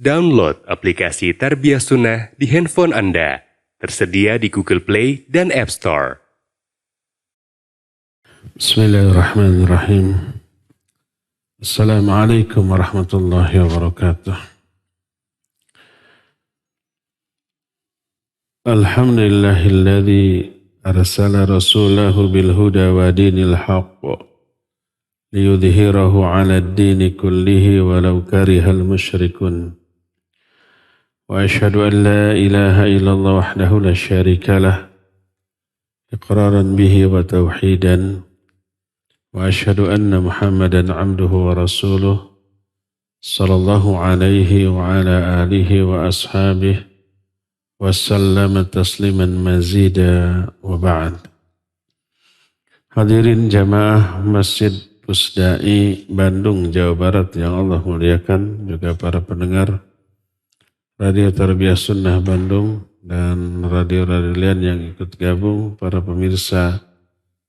Download aplikasi Tarbiyah Sunnah di handphone Anda. Tersedia di Google Play dan App Store. Bismillahirrahmanirrahim. Assalamualaikum warahmatullahi wabarakatuh. Alhamdulillahilladzi arsala rasulahu bil huda wa dinil haqq liyudhhirahu 'ala ad-dini kullihi walau karihal musyrikun. Wa asyhadu an la ilaha illallah wahdahu la syarika lah iqraran bihi wa tauhidan. Wa asyhadu anna Muhammadan 'abduhu wa rasuluh sallallahu alaihi wa ala alihi wa ashabihi wa sallama tasliman mazida wa ba'd. Hadirin jamaah Masjid Pusdai Bandung, Jawa Barat yang Allah muliakan, juga para pendengar Radio Tarbiyah Sunnah Bandung dan radio-radio lain yang ikut gabung, para pemirsa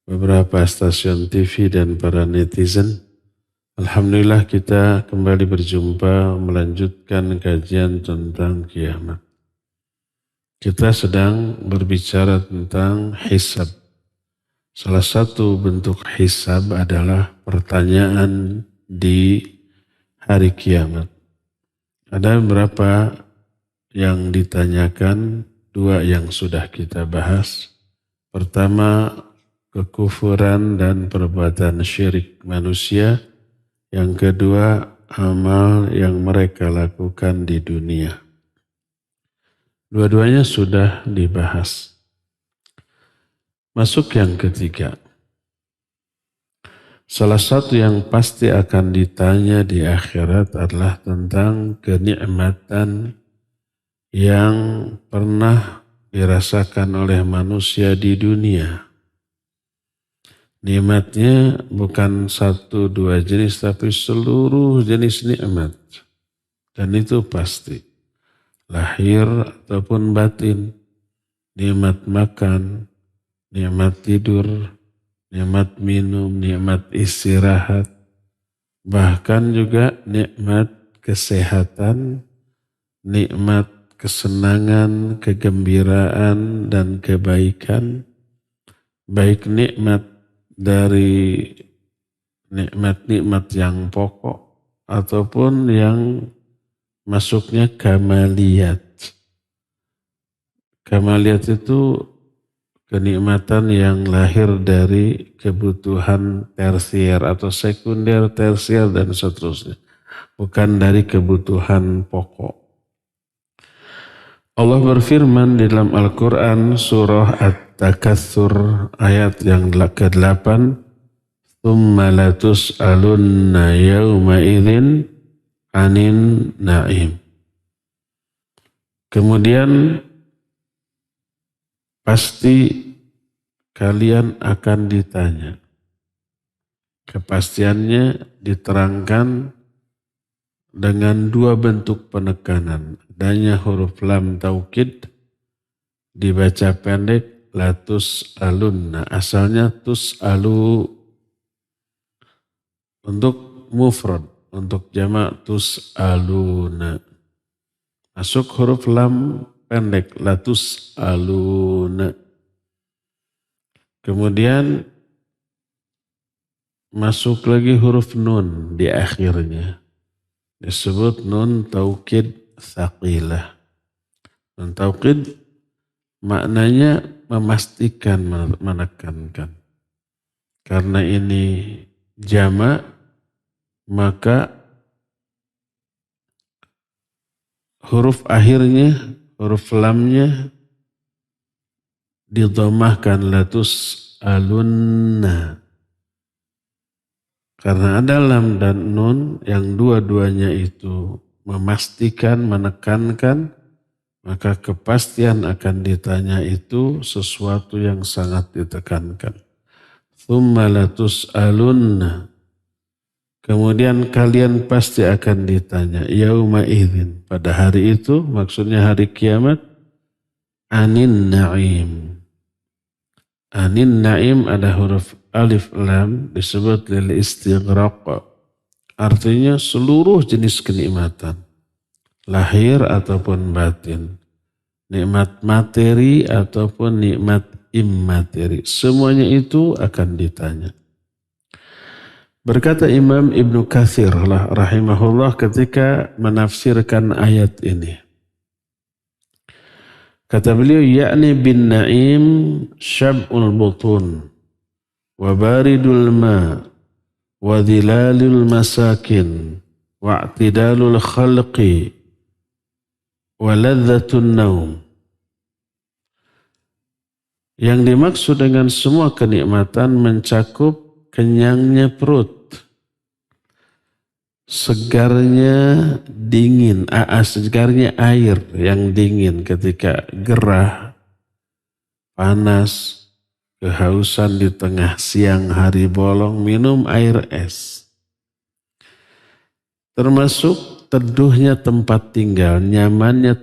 beberapa stasiun TV dan para netizen. Alhamdulillah kita kembali berjumpa melanjutkan kajian tentang kiamat. Kita sedang berbicara tentang hisab. Salah satu bentuk hisab adalah pertanyaan di hari kiamat. Ada beberapa yang ditanyakan, dua yang sudah kita bahas. Pertama, kekufuran dan perbuatan syirik manusia. Yang kedua, amal yang mereka lakukan di dunia. Dua-duanya sudah dibahas. Masuk yang ketiga. Salah satu yang pasti akan ditanya di akhirat adalah tentang kenikmatan yang pernah dirasakan oleh manusia di dunia. Nikmatnya bukan satu dua jenis, tapi seluruh jenis nikmat. Dan itu pasti. Lahir ataupun batin. Nikmat makan, nikmat tidur, nikmat minum, nikmat istirahat. Bahkan juga nikmat kesehatan, nikmat kesenangan, kegembiraan, dan kebaikan, baik nikmat dari nikmat-nikmat yang pokok ataupun yang masuknya kamaliyat. Kamaliyat itu kenikmatan yang lahir dari kebutuhan tersier atau sekunder, tersier, dan seterusnya. Bukan dari kebutuhan pokok. Allah berfirman di dalam Al-Quran surah At-Takatsur ayat yang ke-8, "Tsumma latus'alunna yawma idzin 'anin na'im." Kemudian pasti kalian akan ditanya. Kepastiannya diterangkan dengan dua bentuk penekanan. Adanya huruf lam taukid, dibaca pendek latus alunna. Asalnya tus alu untuk mufrad, untuk jamak tus aluna. Masuk huruf lam pendek latus aluna. Kemudian masuk lagi huruf nun di akhirnya. Disebut nun taukid tsaqilah. Nun taukid maknanya memastikan, menekankan. Karena ini jamak, maka huruf akhirnya, huruf lamnya didhammahkan latus alunna. Karena ada lam dan nun yang dua-duanya itu memastikan, menekankan, maka kepastian akan ditanya itu sesuatu yang sangat ditekankan. Tsumma latus'alunna. Kemudian kalian pasti akan ditanya, yauma idzin, pada hari itu, maksudnya hari kiamat, anin na'im. Anin na'im ada huruf alif lam disebut lil istighraq. Artinya seluruh jenis kenikmatan. lahir ataupun batin, nikmat materi ataupun nikmat immateri, semuanya itu akan ditanya. Berkata Imam Ibnu Katsir rahimahullah ketika menafsirkan ayat ini. Kata beliau, yakni bin na'im syab'ul butun wa baridul ma wa dhilalul masakin wa i'tidalul khalqi wa ladzatun naum. Yang dimaksud dengan semua kenikmatan mencakup kenyangnya perut, segarnya dingin, segarnya air yang dingin ketika gerah, panas, kehausan di tengah siang hari bolong, minum air es. Termasuk teduhnya tempat tinggal, nyamannya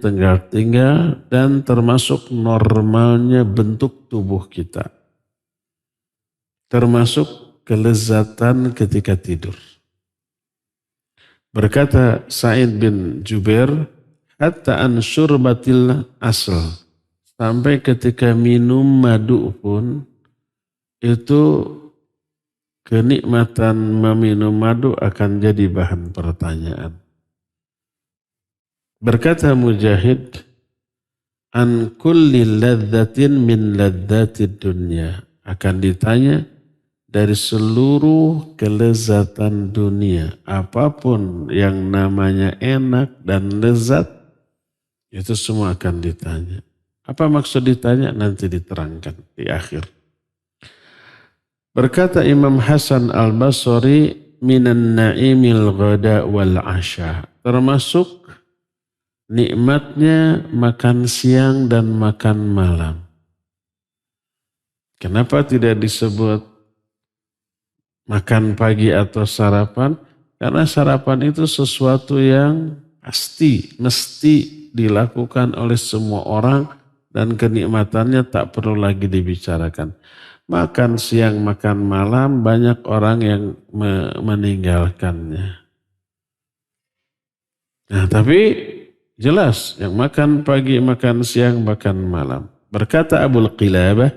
tinggal, dan termasuk normalnya bentuk tubuh kita. Termasuk kelezatan ketika tidur. Berkata Sa'id bin Jubair, hatta an syurbatil asl, sampai ketika minum madu pun itu kenikmatan meminum madu akan jadi bahan pertanyaan. Berkata Mujahid, an kulli ladzatin min ladzatid dunya, akan ditanya dari seluruh kelezatan dunia, apapun yang namanya enak dan lezat, itu semua akan ditanya. Apa maksud ditanya? Nanti diterangkan di akhir. Berkata Imam Hasan al-Basri, minan na'imil ghada wal asya, termasuk nikmatnya makan siang dan makan malam. Kenapa tidak disebut makan pagi atau sarapan? Karena sarapan itu sesuatu yang pasti, mesti dilakukan oleh semua orang dan kenikmatannya tak perlu lagi dibicarakan. Makan siang, makan malam, banyak orang yang meninggalkannya. Nah, tapi jelas yang makan pagi, makan siang, makan malam. Berkata Abul Qilabah,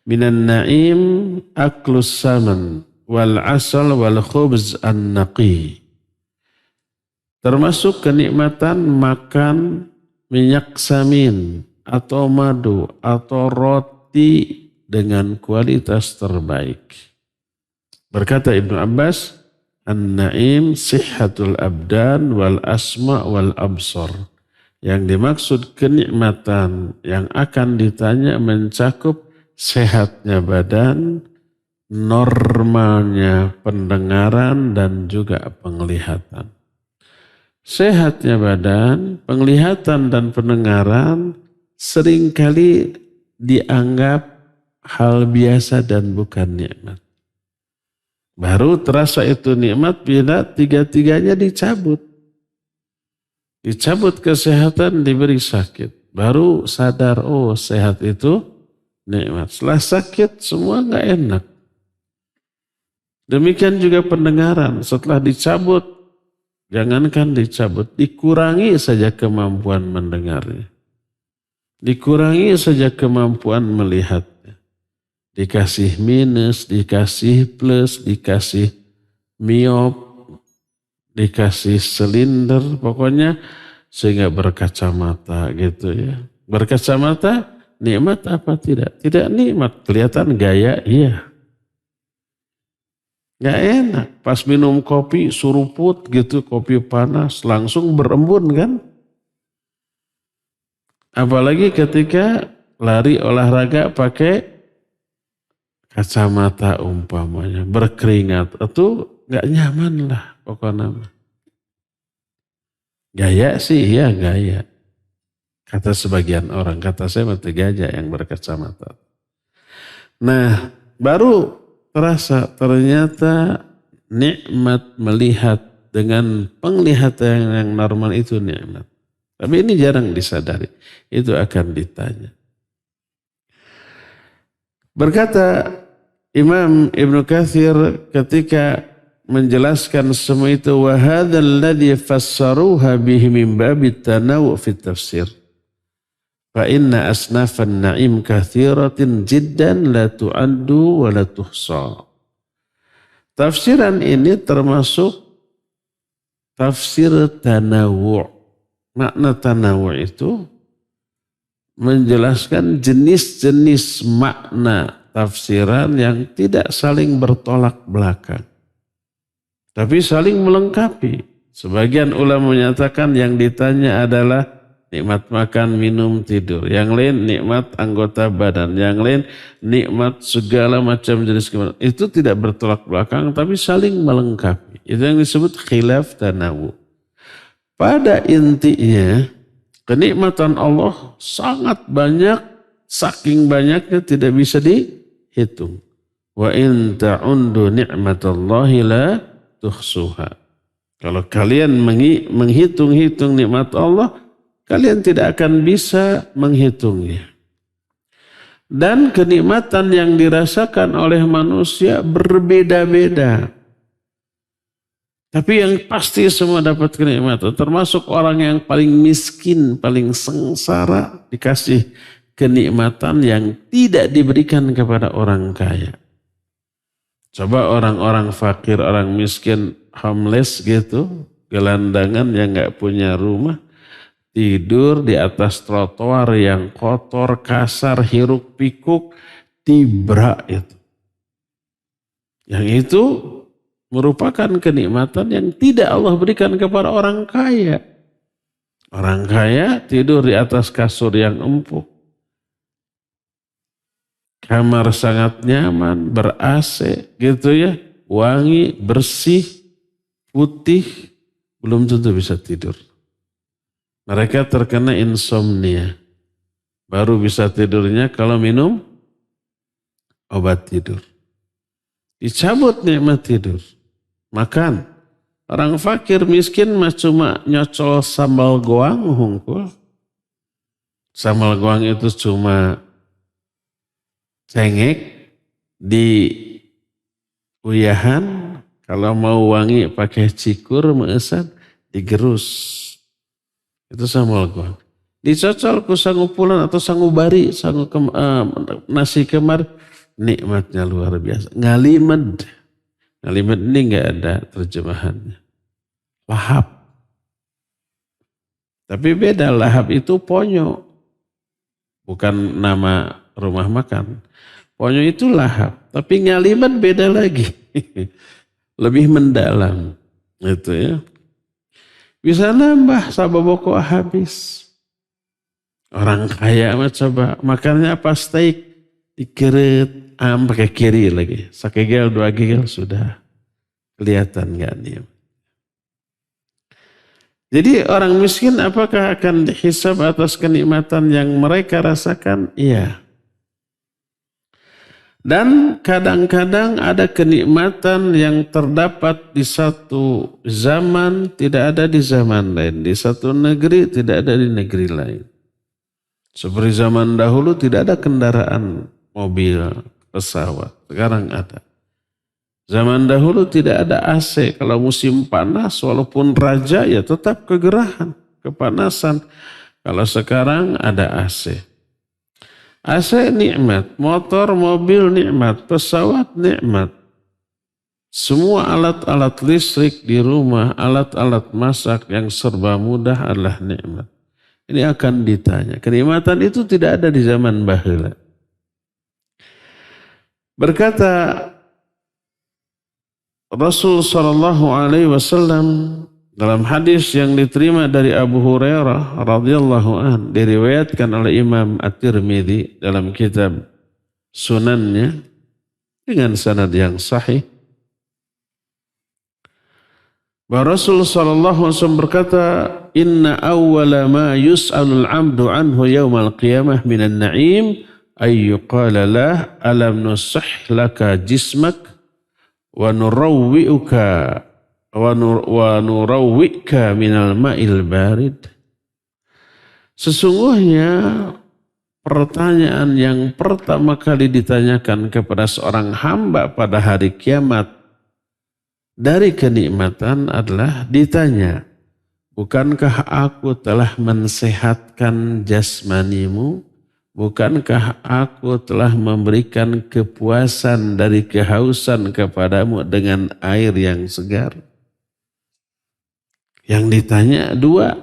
minan na'im aklus saman wal asal wal khubz an-naqi. Termasuk kenikmatan makan minyak samin atau madu atau roti dengan kualitas terbaik. Berkata Ibnu Abbas, an-na'im sihhatul abdan wal asma wal absar. Yang dimaksud kenikmatan yang akan ditanya mencakup sehatnya badan, normalnya pendengaran dan juga penglihatan. Sehatnya badan, penglihatan dan pendengaran seringkali dianggap hal biasa dan bukan nikmat. Baru terasa itu nikmat bila tiga-tiganya dicabut. Dicabut kesehatan, diberi sakit. Baru sadar, oh sehat itu nikmat. Setelah sakit semua gak enak. Demikian juga pendengaran. Setelah dicabut, jangankan dicabut, dikurangi saja kemampuan mendengarnya. Dikurangi saja kemampuan melihatnya. Dikasih minus, dikasih plus, dikasih miop, dikasih silinder, pokoknya sehingga berkacamata gitu ya. Berkacamata nikmat apa tidak? Tidak nikmat, kelihatan gaya, iya. Gak enak, pas minum kopi suruput gitu, kopi panas, langsung berembun kan? Apalagi ketika lari olahraga pakai kacamata umpamanya, berkeringat, itu gak nyaman lah pokoknya. Gaya sih, ya gaya. Kata sebagian orang, kata saya mati gajah yang berkacamata. Nah, baru terasa ternyata nikmat melihat dengan penglihatan yang normal itu nikmat. Tapi ini jarang disadari, itu akan ditanya. Berkata Imam Ibnu Katsir ketika menjelaskan semua itu wa hadzal ladzi fassaruha bihi min babit tanawu' fi tafsir. Fa inna asnafan na'im katsiratin jiddan la tu'addu wa la tuhsa. Tafsiran ini termasuk tafsir tanawu'. Makna tanawu' itu menjelaskan jenis-jenis makna tafsiran yang tidak saling bertolak belakang, tapi saling melengkapi. Sebagian ulama menyatakan yang ditanya adalah nikmat makan, minum, tidur. Yang lain nikmat anggota badan. Yang lain nikmat segala macam jenis kehidupan. Itu tidak bertolak belakang tapi saling melengkapi. Itu yang disebut khilaf tanawu. Pada intinya kenikmatan Allah sangat banyak, saking banyaknya tidak bisa dihitung. Wa in ta'undu ni'matallahi la tuhsuha. Kalau kalian menghitung-hitung nikmat Allah, kalian tidak akan bisa menghitungnya. Dan kenikmatan yang dirasakan oleh manusia berbeda-beda. Tapi yang pasti semua dapat kenikmatan. Termasuk orang yang paling miskin, paling sengsara, dikasih kenikmatan yang tidak diberikan kepada orang kaya. Coba orang-orang fakir, orang miskin, homeless gitu, gelandangan yang gak punya rumah, tidur di atas trotoar yang kotor, kasar, hiruk pikuk, tibra itu. Yang itu merupakan kenikmatan yang tidak Allah berikan kepada orang kaya. Orang kaya tidur di atas kasur yang empuk. Kamar sangat nyaman, ber-AC gitu ya. Wangi, bersih, putih, belum tentu bisa tidur. Mereka terkena insomnia. Baru bisa tidurnya kalau minum obat tidur. Dicabut nikmat tidur. Makan. Orang fakir miskin mah cuma nyocol sambal goang hungkul. Sambal goang itu cuma cengek di uyahan. Kalau mau wangi pakai cikur meesan digerus. Itu sambal goang. Dicocol ku sangu pulan atau sangu bari, nasi kemar, nikmatnya luar biasa. Ngalimed. Ngalimed ini enggak ada terjemahannya. Lahap. Tapi beda, lahap itu ponyo. Bukan nama rumah makan. Ponyo itu lahap. Tapi ngalimed beda lagi. Lebih mendalam. Itu ya. Bisa nambah sababoko habis. Orang kaya mah coba makannya apa steak dikeret pakai kiri lagi. Sakegel 2 gigel sudah kelihatan gak nih. Jadi orang miskin apakah akan dihisab atas kenikmatan yang mereka rasakan? Iya. Dan kadang-kadang ada kenikmatan yang terdapat di satu zaman tidak ada di zaman lain. Di satu negeri tidak ada di negeri lain. Seperti zaman dahulu tidak ada kendaraan mobil, pesawat. Sekarang ada. Zaman dahulu tidak ada AC. Kalau musim panas walaupun raja ya tetap kegerahan, kepanasan. Kalau sekarang ada AC. AC nikmat, motor, mobil nikmat, pesawat nikmat. Semua alat-alat listrik di rumah, alat-alat masak yang serba mudah adalah nikmat. Ini akan ditanya. Kenikmatan itu tidak ada di zaman baheula. Berkata Rasul sallallahu alaihi wasallam dalam hadis yang diterima dari Abu Hurairah radhiyallahu an, diriwayatkan oleh Imam At-Tirmidzi dalam kitab Sunannya dengan sanad yang sahih. Bahwa Rasul sallallahu alaihi wasallam berkata, "Inna awwala ma yus'alul 'abdu anhu yaumal qiyamah minan na'im ay yuqala lah alam nusah laka jismak wa nurawwi'uka wa nurawwi'ka minal ma'il barid." Sesungguhnya pertanyaan yang pertama kali ditanyakan kepada seorang hamba pada hari kiamat, dari kenikmatan adalah ditanya, bukankah aku telah mensehatkan jasmanimu? Bukankah aku telah memberikan kepuasan dari kehausan kepadamu dengan air yang segar? Yang ditanya dua,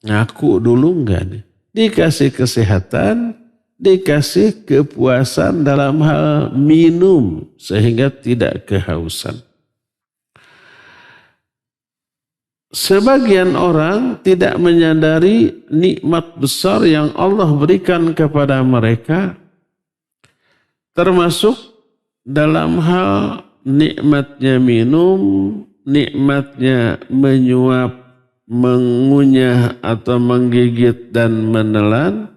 ngaku dulu enggak nih? Dikasih kesehatan, dikasih kepuasan dalam hal minum sehingga tidak kehausan. Sebagian orang tidak menyadari nikmat besar yang Allah berikan kepada mereka, termasuk dalam hal nikmatnya minum, nikmatnya menyuap, mengunyah atau menggigit dan menelan,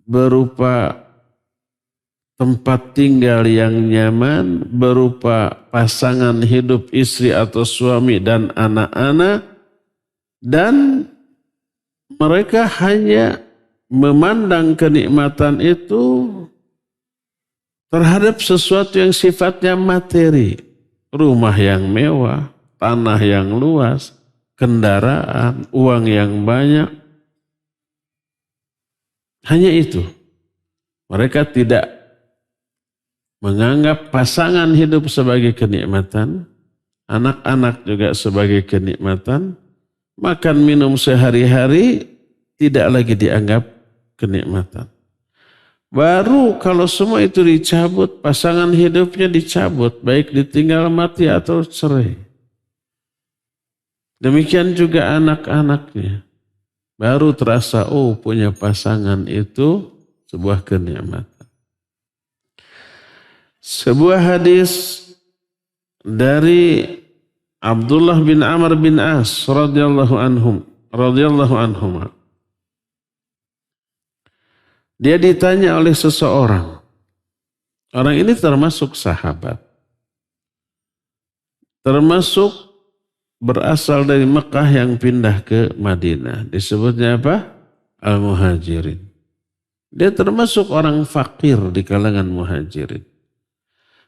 berupa tempat tinggal yang nyaman, berupa pasangan hidup istri atau suami dan anak-anak, dan mereka hanya memandang kenikmatan itu terhadap sesuatu yang sifatnya materi. Rumah yang mewah, tanah yang luas, kendaraan, uang yang banyak. Hanya itu. Mereka tidak menganggap pasangan hidup sebagai kenikmatan, anak-anak juga sebagai kenikmatan, makan minum sehari-hari tidak lagi dianggap kenikmatan. Baru kalau semua itu dicabut, pasangan hidupnya dicabut, baik ditinggal mati atau cerai. Demikian juga anak-anaknya. Baru terasa, oh punya pasangan itu sebuah kenikmatan. Sebuah hadis dari Abdullah bin Amr bin As radhiyallahu anhum. Dia ditanya oleh seseorang. Orang ini termasuk sahabat. Termasuk berasal dari Mekah yang pindah ke Madinah. Disebutnya apa? Al-Muhajirin. Dia termasuk orang fakir di kalangan Muhajirin.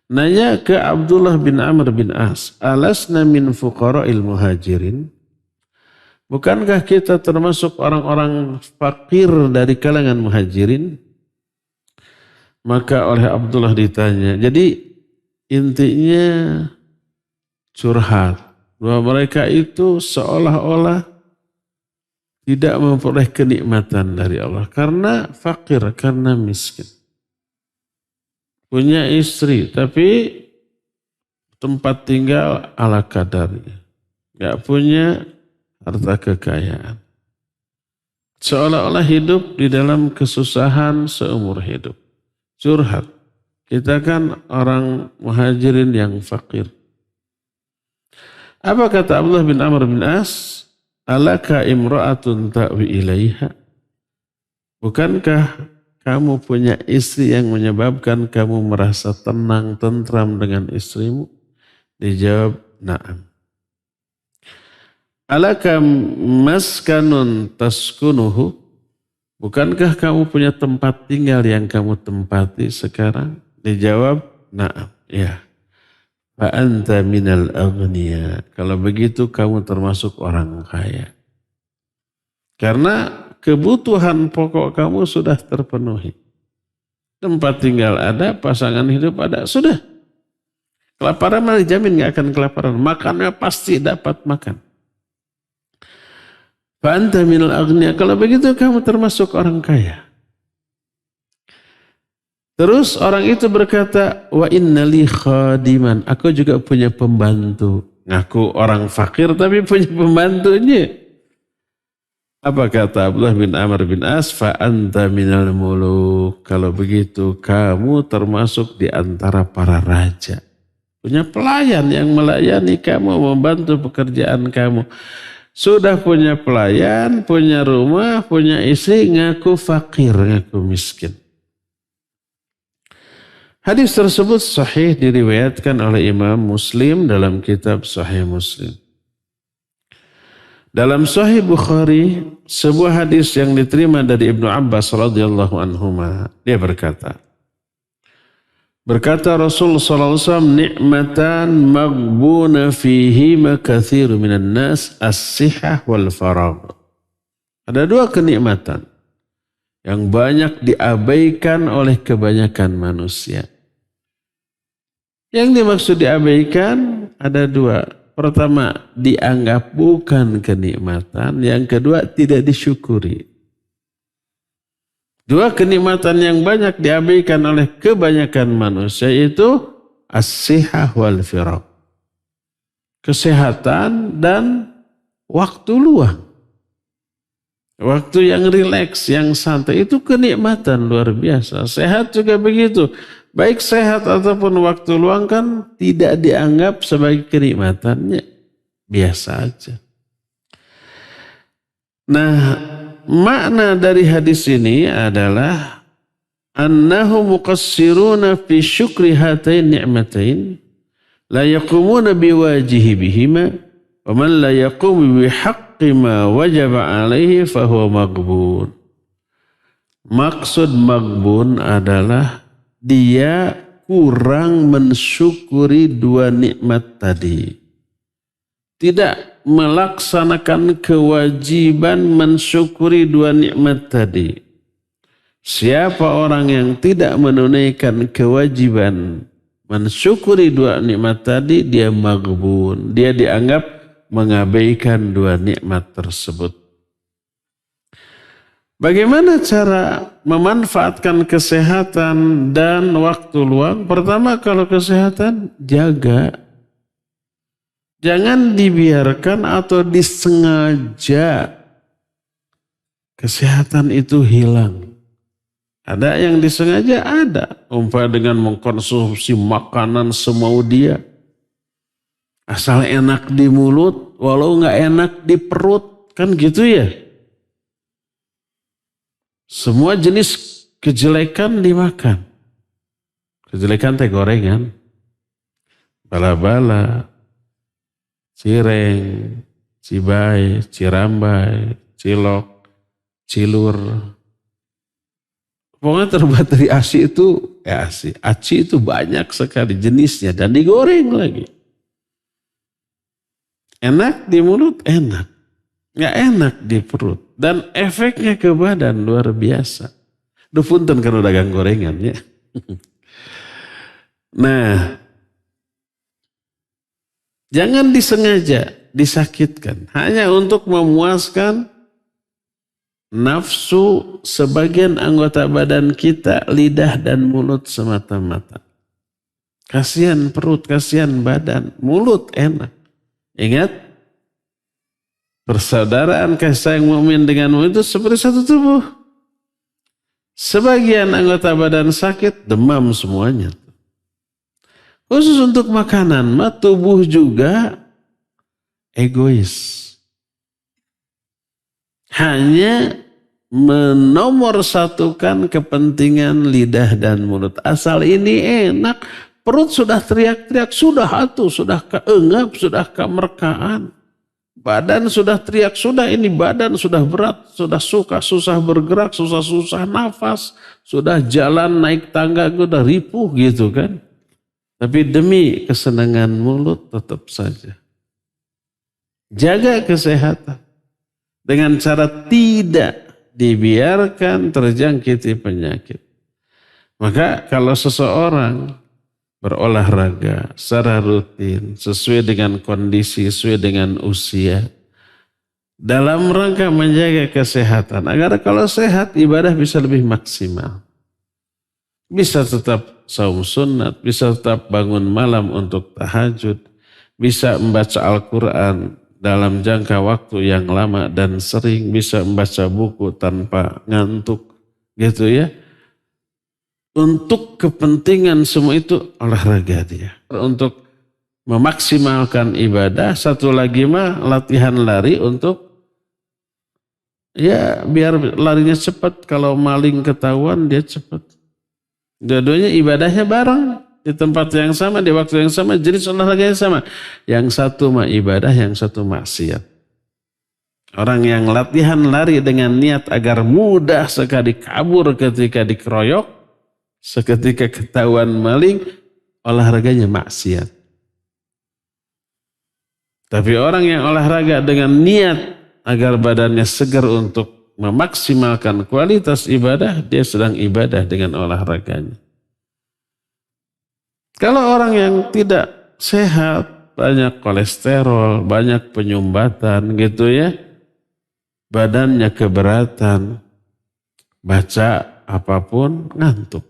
Nanya ke Abdullah bin Amr bin As, alasna min fuqara'il muhajirin? Bukankah kita termasuk orang-orang fakir dari kalangan muhajirin? Maka oleh Abdullah ditanya, jadi intinya curhat bahwa mereka itu seolah-olah tidak memperoleh kenikmatan dari Allah karena fakir, karena miskin. Punya istri, tapi tempat tinggal ala kadarnya. Gak punya harta kekayaan. Seolah-olah hidup di dalam kesusahan seumur hidup. Curhat. Kita kan orang muhajirin yang fakir. Apa kata Abdullah bin Amr bin As? Alaka imra'atun ta'wi ilaiha. Bukankah kamu punya istri yang menyebabkan kamu merasa tenang, tentram dengan istrimu? Dijawab, na'am. Alaka maskanun taskunuhu? Bukankah kamu punya tempat tinggal yang kamu tempati sekarang? Dijawab, na'am. Ya. Fa anta minal aghniya. Kalau begitu kamu termasuk orang kaya. Karena kebutuhan pokok kamu sudah terpenuhi. Tempat tinggal ada, pasangan hidup ada, sudah. Kelaparan malah dijamin gak akan kelaparan. Makannya pasti dapat makan. Fa anta minal aghniya. Kalau begitu kamu termasuk orang kaya. Terus orang itu berkata, wa innali khadiman. Aku juga punya pembantu. Ngaku orang fakir tapi punya pembantunya. Apa kata Abdullah bin Amr bin As? Fa anta minal muluk. Kalau begitu kamu termasuk di antara para raja. Punya pelayan yang melayani kamu, membantu pekerjaan kamu. Sudah punya pelayan, punya rumah, punya istri, ngaku fakir, ngaku miskin. Hadis tersebut sahih diriwayatkan oleh Imam Muslim dalam kitab Sahih Muslim. Dalam Sahih Bukhari, sebuah hadis yang diterima dari Ibnu Abbas radhiyallahu anhuma, dia berkata, Berkata Rasul sallallahu alaihi wasallam, "Ni'matan maghbuna fihi katsirun minan nas, as-sihah wal faragh." Ada dua kenikmatan yang banyak diabaikan oleh kebanyakan manusia. Yang dimaksud diabaikan ada dua. Pertama, dianggap bukan kenikmatan. Yang kedua, tidak disyukuri. Dua kenikmatan yang banyak diabaikan oleh kebanyakan manusia itu as-sihah wal firaq. Kesehatan dan waktu luang. Waktu yang rileks, yang santai itu kenikmatan luar biasa. Sehat juga begitu. Baik sehat ataupun waktu luang kan tidak dianggap sebagai kenikmatannya. Biasa aja. Nah, makna dari hadis ini adalah annahu muqassiruna fi syukri hatain ni'matain la yaqumuna biwajihi bihima wa man la yaqumu bihaqqi ma wajaba alaihi fahuwa maghbun. Maksud maghbun adalah dia kurang mensyukuri dua nikmat tadi. Tidak melaksanakan kewajiban mensyukuri dua nikmat tadi. Siapa orang yang tidak menunaikan kewajiban mensyukuri dua nikmat tadi, dia maghbun. Dia dianggap mengabaikan dua nikmat tersebut. Bagaimana cara memanfaatkan kesehatan dan waktu luang? Pertama, kalau kesehatan, jaga. Jangan dibiarkan atau disengaja kesehatan itu hilang. Ada yang disengaja, ada. Umpama dengan mengkonsumsi makanan semau dia. Asal enak di mulut, walau nggak enak di perut. Kan gitu ya. Semua jenis kejelekan dimakan. Kejelekan teh gorengan. Bala-bala. Cireng, cibai, cirambai, cilok, cilur. Pokoknya terbuat dari ASI itu, ASI itu banyak sekali jenisnya dan digoreng lagi. Enak di mulut, enak. Nggak enak di perut. Dan efeknya ke badan luar biasa. Duh punten kan udah dagang gorengan ya. Nah, jangan disengaja disakitkan. Hanya untuk memuaskan nafsu sebagian anggota badan kita, lidah dan mulut semata-mata. Kasihan perut, kasihan badan, mulut enak. Ingat, persaudaraan kasih sayang mukmin dengan mukmin itu seperti satu tubuh. Sebagian anggota badan sakit, demam semuanya. Khusus untuk makanan, tubuh juga egois. Hanya menomorsatukan kepentingan lidah dan mulut. Asal ini enak, perut sudah teriak-teriak, sudah atuh, sudah keengap, sudah kemerkaan. Badan sudah teriak, sudah ini badan sudah berat, sudah susah bergerak, susah nafas, sudah jalan naik tangga, sudah ripuh gitu kan. Tapi demi kesenangan mulut tetap saja. Jaga kesehatan dengan cara tidak dibiarkan terjangkiti penyakit. Maka kalau seseorang berolahraga secara rutin sesuai dengan kondisi, sesuai dengan usia, dalam rangka menjaga kesehatan agar kalau sehat ibadah bisa lebih maksimal. Bisa tetap saum sunnat, bisa tetap bangun malam untuk tahajud, bisa membaca Al-Quran dalam jangka waktu yang lama dan sering, bisa membaca buku tanpa ngantuk gitu ya. Untuk kepentingan semua itu olahraga dia. Untuk memaksimalkan ibadah, satu lagi mah latihan lari untuk ya biar larinya cepat. Kalau maling ketahuan dia cepat. Dua-duanya ibadahnya bareng di tempat yang sama, di waktu yang sama, jenis olahraga yang sama. Yang satu mah ibadah, yang satu maksiat. Orang yang latihan lari dengan niat agar mudah sekali kabur ketika dikeroyok, Seketika ketahuan maling, olahraganya maksiat. Tapi orang yang olahraga dengan niat agar badannya segar untuk memaksimalkan kualitas ibadah, dia sedang ibadah dengan olahraganya. Kalau orang yang tidak sehat, banyak kolesterol, banyak penyumbatan gitu ya, badannya keberatan, baca apapun ngantuk.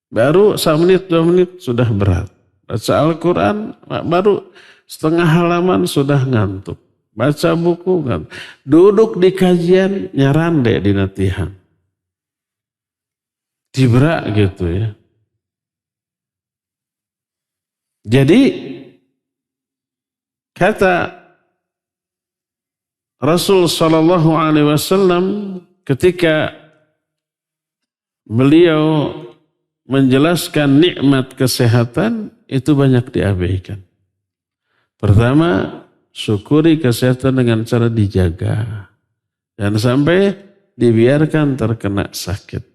Baru 1 menit 2 menit sudah berat. Baca Al-Quran baru setengah halaman sudah ngantuk. Baca buku ngantuk. Duduk di kajian nyarande di natihan. Dibrak gitu ya. Jadi kata Rasul Shallallahu Alaihi Wasallam ketika beliau menjelaskan nikmat kesehatan itu banyak diabaikan. Pertama, syukuri kesehatan dengan cara dijaga. Jangan sampai dibiarkan terkena sakit.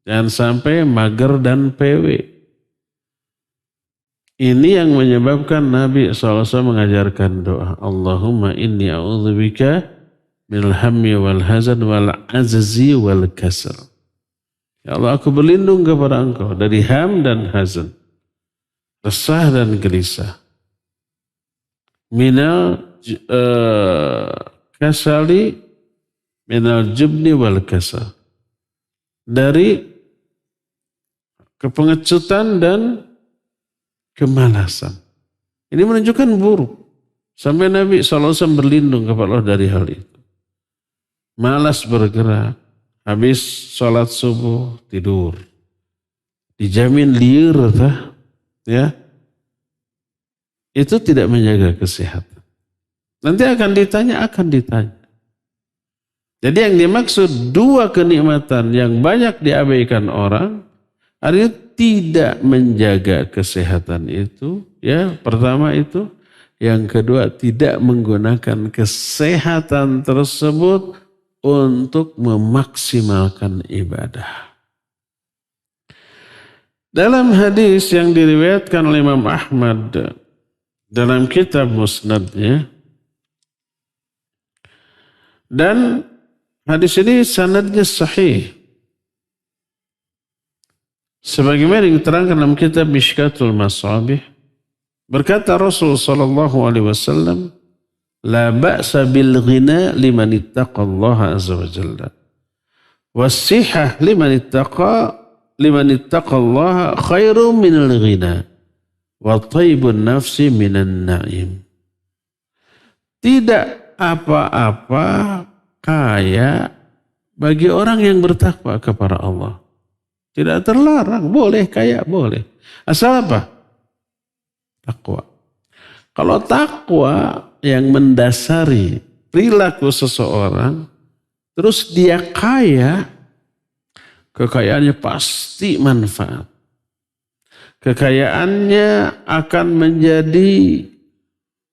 Jangan sampai mager dan PW. Ini yang menyebabkan Nabi SAW mengajarkan doa. Allahumma inni a'udzubika minal hammi wal hazan wal azzi wal kasal. Ya Allah, aku berlindung kepada Engkau dari ham dan hazan, resah dan gelisah. Minal kasali, minal jubni wal kasal. Dari kepengecutan dan kemalasan. Ini menunjukkan buruk. Sampai Nabi SAW berlindung kepada Allah dari hal itu. Malas bergerak. Habis sholat subuh tidur. Dijamin liur. Ya. Itu tidak menjaga kesehatan. Nanti akan ditanya. Jadi yang dimaksud 2 kenikmatan yang banyak diabaikan orang. Artinya tidak menjaga kesehatan itu. Ya, pertama itu. Yang kedua, tidak menggunakan kesehatan tersebut untuk memaksimalkan ibadah. Dalam hadis yang diriwayatkan oleh Imam Ahmad dalam kitab Musnadnya, dan hadis ini sanadnya sahih. Sebagaimana diterangkan dalam kitab Mishkatul Masabih, berkata Rasul sallallahu alaihi wasallam, la ba'sa bil ghina liman ittaqallaha azza wa jalla. Was-sihah liman ittaqallaha khairum minal ghina. Wa taibun nafsi minan na'im. Tidak apa-apa kaya bagi orang yang bertakwa kepada Allah. Tidak terlarang, boleh kaya, boleh. Asal apa? Takwa. Kalau takwa yang mendasari perilaku seseorang, terus dia kaya, kekayaannya pasti manfaat. Kekayaannya akan menjadi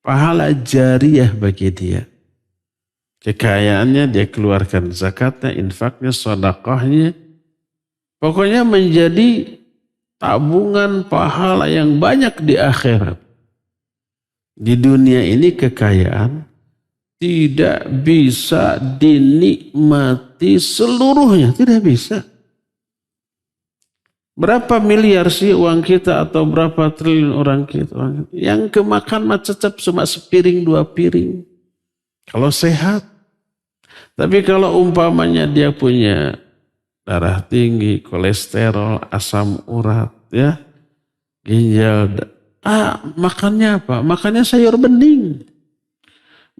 pahala jariah bagi dia. Kekayaannya dia keluarkan zakatnya, infaknya, sedekahnya. Pokoknya menjadi tabungan pahala yang banyak di akhirat. Di dunia ini kekayaan tidak bisa dinikmati seluruhnya. Tidak bisa. Berapa miliar sih uang kita atau berapa triliun orang kita? Yang kemakan mah cecep cuma sepiring 2 piring. Kalau sehat. Tapi kalau umpamanya dia punya darah tinggi, kolesterol, asam urat, ya, ginjal. Makannya apa? Makannya sayur bening.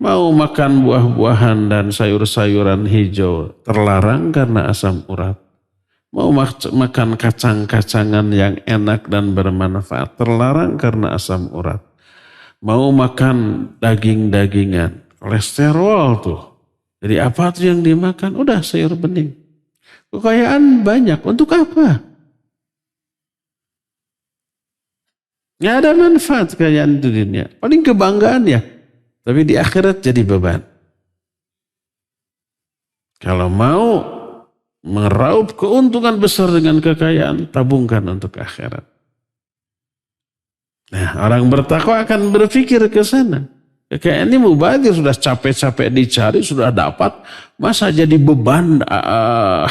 Mau makan buah-buahan dan sayur-sayuran hijau terlarang karena asam urat. Mau makan kacang-kacangan yang enak dan bermanfaat terlarang karena asam urat. Mau makan daging-dagingan, kolesterol tuh. Jadi apa tuh yang dimakan? Udah sayur bening. Kekayaan banyak. Untuk apa? Nggak ada manfaat kekayaan di dunia. Paling kebanggaan ya. Tapi di akhirat jadi beban. Kalau mau meraup keuntungan besar dengan kekayaan, tabungkan untuk akhirat. Nah, orang bertakwa akan berpikir ke sana. Kekayaan ini mubazir, sudah capek-capek dicari, sudah dapat, masa jadi beban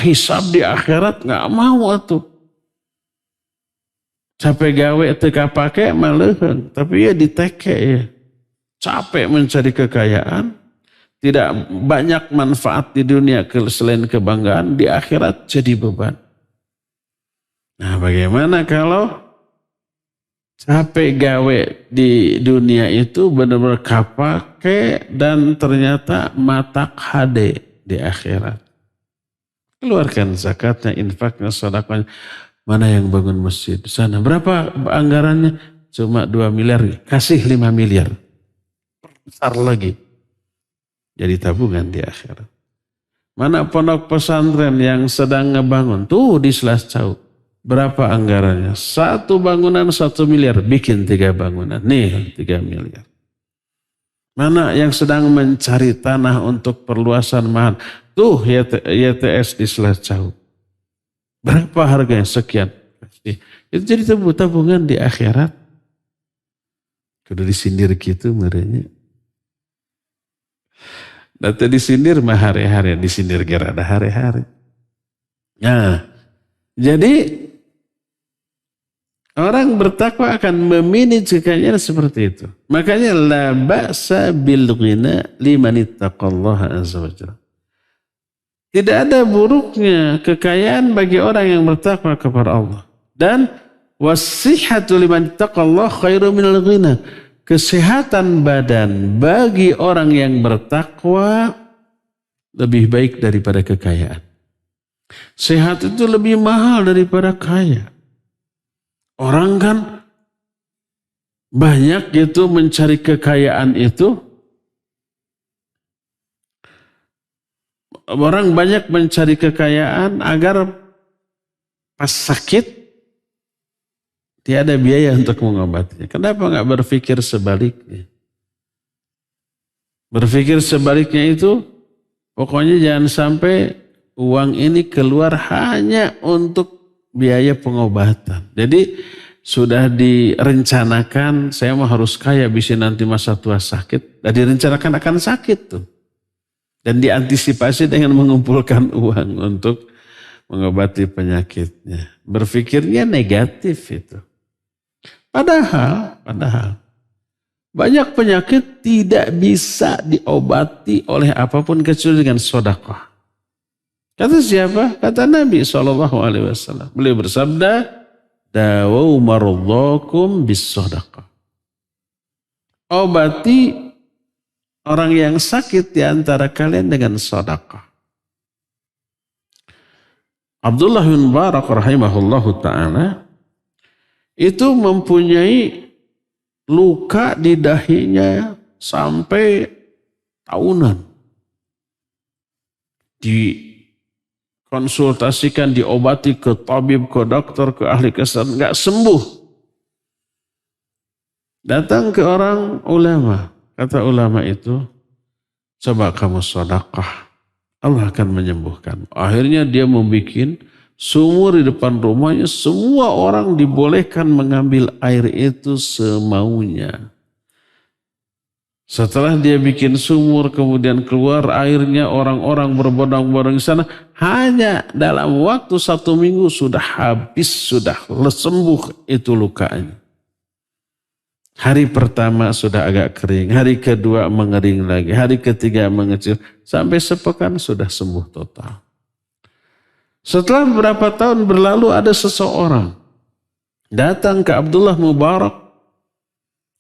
hisab di akhirat, nggak mau tuh. Capek gawe teka pakai maleuheung, tapi ya diteke ya. Capek mencari kekayaan, tidak banyak manfaat di dunia selain kebanggaan, di akhirat jadi beban. Nah, bagaimana kalau capek gawe di dunia itu benar-benar kapake dan ternyata matak HD di akhirat. Keluarkan zakatnya, infaknya, sedekahnya. Mana yang bangun masjid? Sana berapa anggarannya? Cuma 2 miliar, kasih 5 miliar. Besar lagi. Jadi tabungan di akhirat. Mana pondok pesantren yang sedang ngebangun? Tuh di Selascau. Berapa anggarannya? 1 bangunan 1 miliar. Bikin 3 bangunan. Nih 3 miliar. Mana yang sedang mencari tanah untuk perluasan lahan? Tuh YTS di Selascau. Berapa harganya? Sekian. Itu jadi tabungan di akhirat. Kudu disindir gitu merenya. Nanti disindir mah hari-hari. Disindir kira ada hari-hari. Nah, jadi orang bertakwa akan memanage kekayaan seperti itu. Makanya la ba'sa bil ghina liman ittaqallaha azza wa jalla. Tidak ada buruknya kekayaan bagi orang yang bertakwa kepada Allah. Dan wasihhatu liman ittaqallaha khairu minal ghina. Kesehatan badan bagi orang yang bertakwa lebih baik daripada kekayaan. Sehat itu lebih mahal daripada kaya. Orang kan banyak gitu mencari kekayaan itu. Orang banyak mencari kekayaan agar pas sakit tiada biaya untuk mengobatinya. Kenapa nggak berpikir sebaliknya? Berpikir sebaliknya itu pokoknya jangan sampai uang ini keluar hanya untuk biaya pengobatan. Jadi sudah direncanakan saya mau harus kaya bisa nanti masa tua sakit. Dan direncanakan akan sakit tuh. Dan diantisipasi dengan mengumpulkan uang untuk mengobati penyakitnya. Berpikirnya negatif itu. Padahal banyak penyakit tidak bisa diobati oleh apapun kecuali dengan sedekah. Kata siapa? Kata Nabi SAW. Beliau bersabda, "Dawau mardhakum bis sedekah." Obati orang yang sakit di antara kalian dengan sedekah. Abdullah bin Mubarak rahimahullahu ta'ala itu mempunyai luka di dahinya sampai tahunan. Dikonsultasikan, diobati ke tabib, ke dokter, ke ahli kesehatan, nggak sembuh. Datang ke orang ulama. Kata ulama itu, coba kamu sedekah, Allah akan menyembuhkan. Akhirnya dia membuat sumur di depan rumahnya, semua orang dibolehkan mengambil air itu semaunya. Setelah dia bikin sumur, kemudian keluar airnya, orang-orang berbondong-bondong di sana, hanya dalam waktu 1 minggu sudah habis, sudah sembuh itu lukanya. Hari pertama sudah agak kering, hari kedua mengering lagi, hari ketiga mengecil, sampai sepekan sudah sembuh total. Setelah beberapa tahun berlalu ada seseorang datang ke Abdullah Mubarak,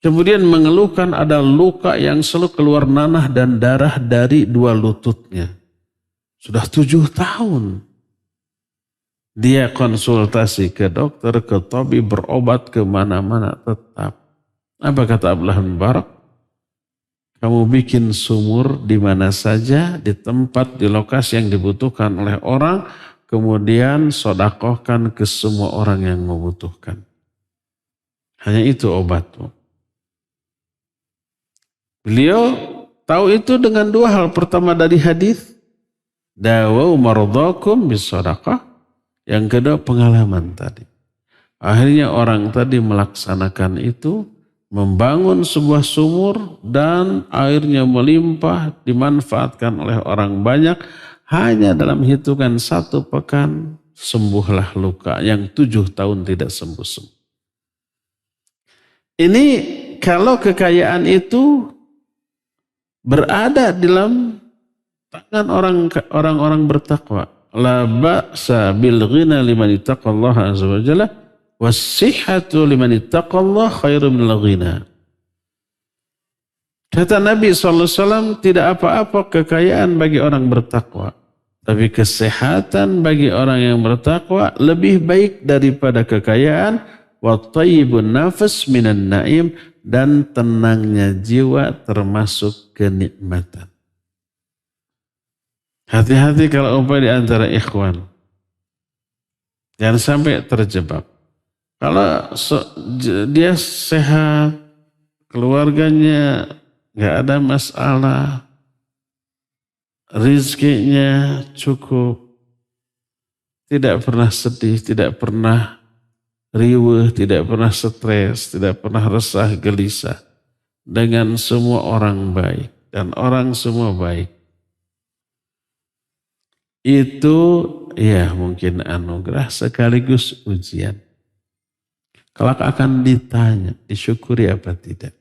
kemudian mengeluhkan ada luka yang selalu keluar nanah dan darah dari 2 lututnya. Sudah 7 tahun. Dia konsultasi ke dokter, ke tabib, berobat kemana-mana tetap. Apa kata Abdullah bin Mubarak? Kamu bikin sumur di mana saja, di tempat, di lokasi yang dibutuhkan oleh orang, kemudian sedekahkan ke semua orang yang membutuhkan. Hanya itu obatmu. Beliau tahu itu dengan 2 hal. Pertama dari hadis, Dawau mardakum bisadaqah. Yang kedua pengalaman tadi. Akhirnya orang tadi melaksanakan itu, membangun sebuah sumur dan airnya melimpah, dimanfaatkan oleh orang banyak. Hanya dalam hitungan 1 pekan sembuhlah luka yang 7 tahun tidak sembuh-sembuh. Ini kalau kekayaan itu berada dalam tangan orang-orang bertakwa. La ba'sa bil ghina liman ittaqallaha azza wa jalla was-sihhatu liman ittaqallaha khairum minal ghina. Kata Nabi SAW, tidak apa-apa kekayaan bagi orang bertakwa. Tapi kesehatan bagi orang yang bertakwa lebih baik daripada kekayaan. Wa tayyibun nafas minan na'im, dan tenangnya jiwa termasuk kenikmatan. Hati-hati kalau umpamanya di antara ikhwan. Jangan sampai terjebak. Kalau dia sehat, keluarganya nggak ada masalah, rizkinya cukup, tidak pernah sedih, tidak pernah riweuh, tidak pernah stres, tidak pernah resah, gelisah. Dengan semua orang baik dan orang semua baik. Itu ya mungkin anugerah sekaligus ujian. Kelak akan ditanya, disyukuri apa tidak.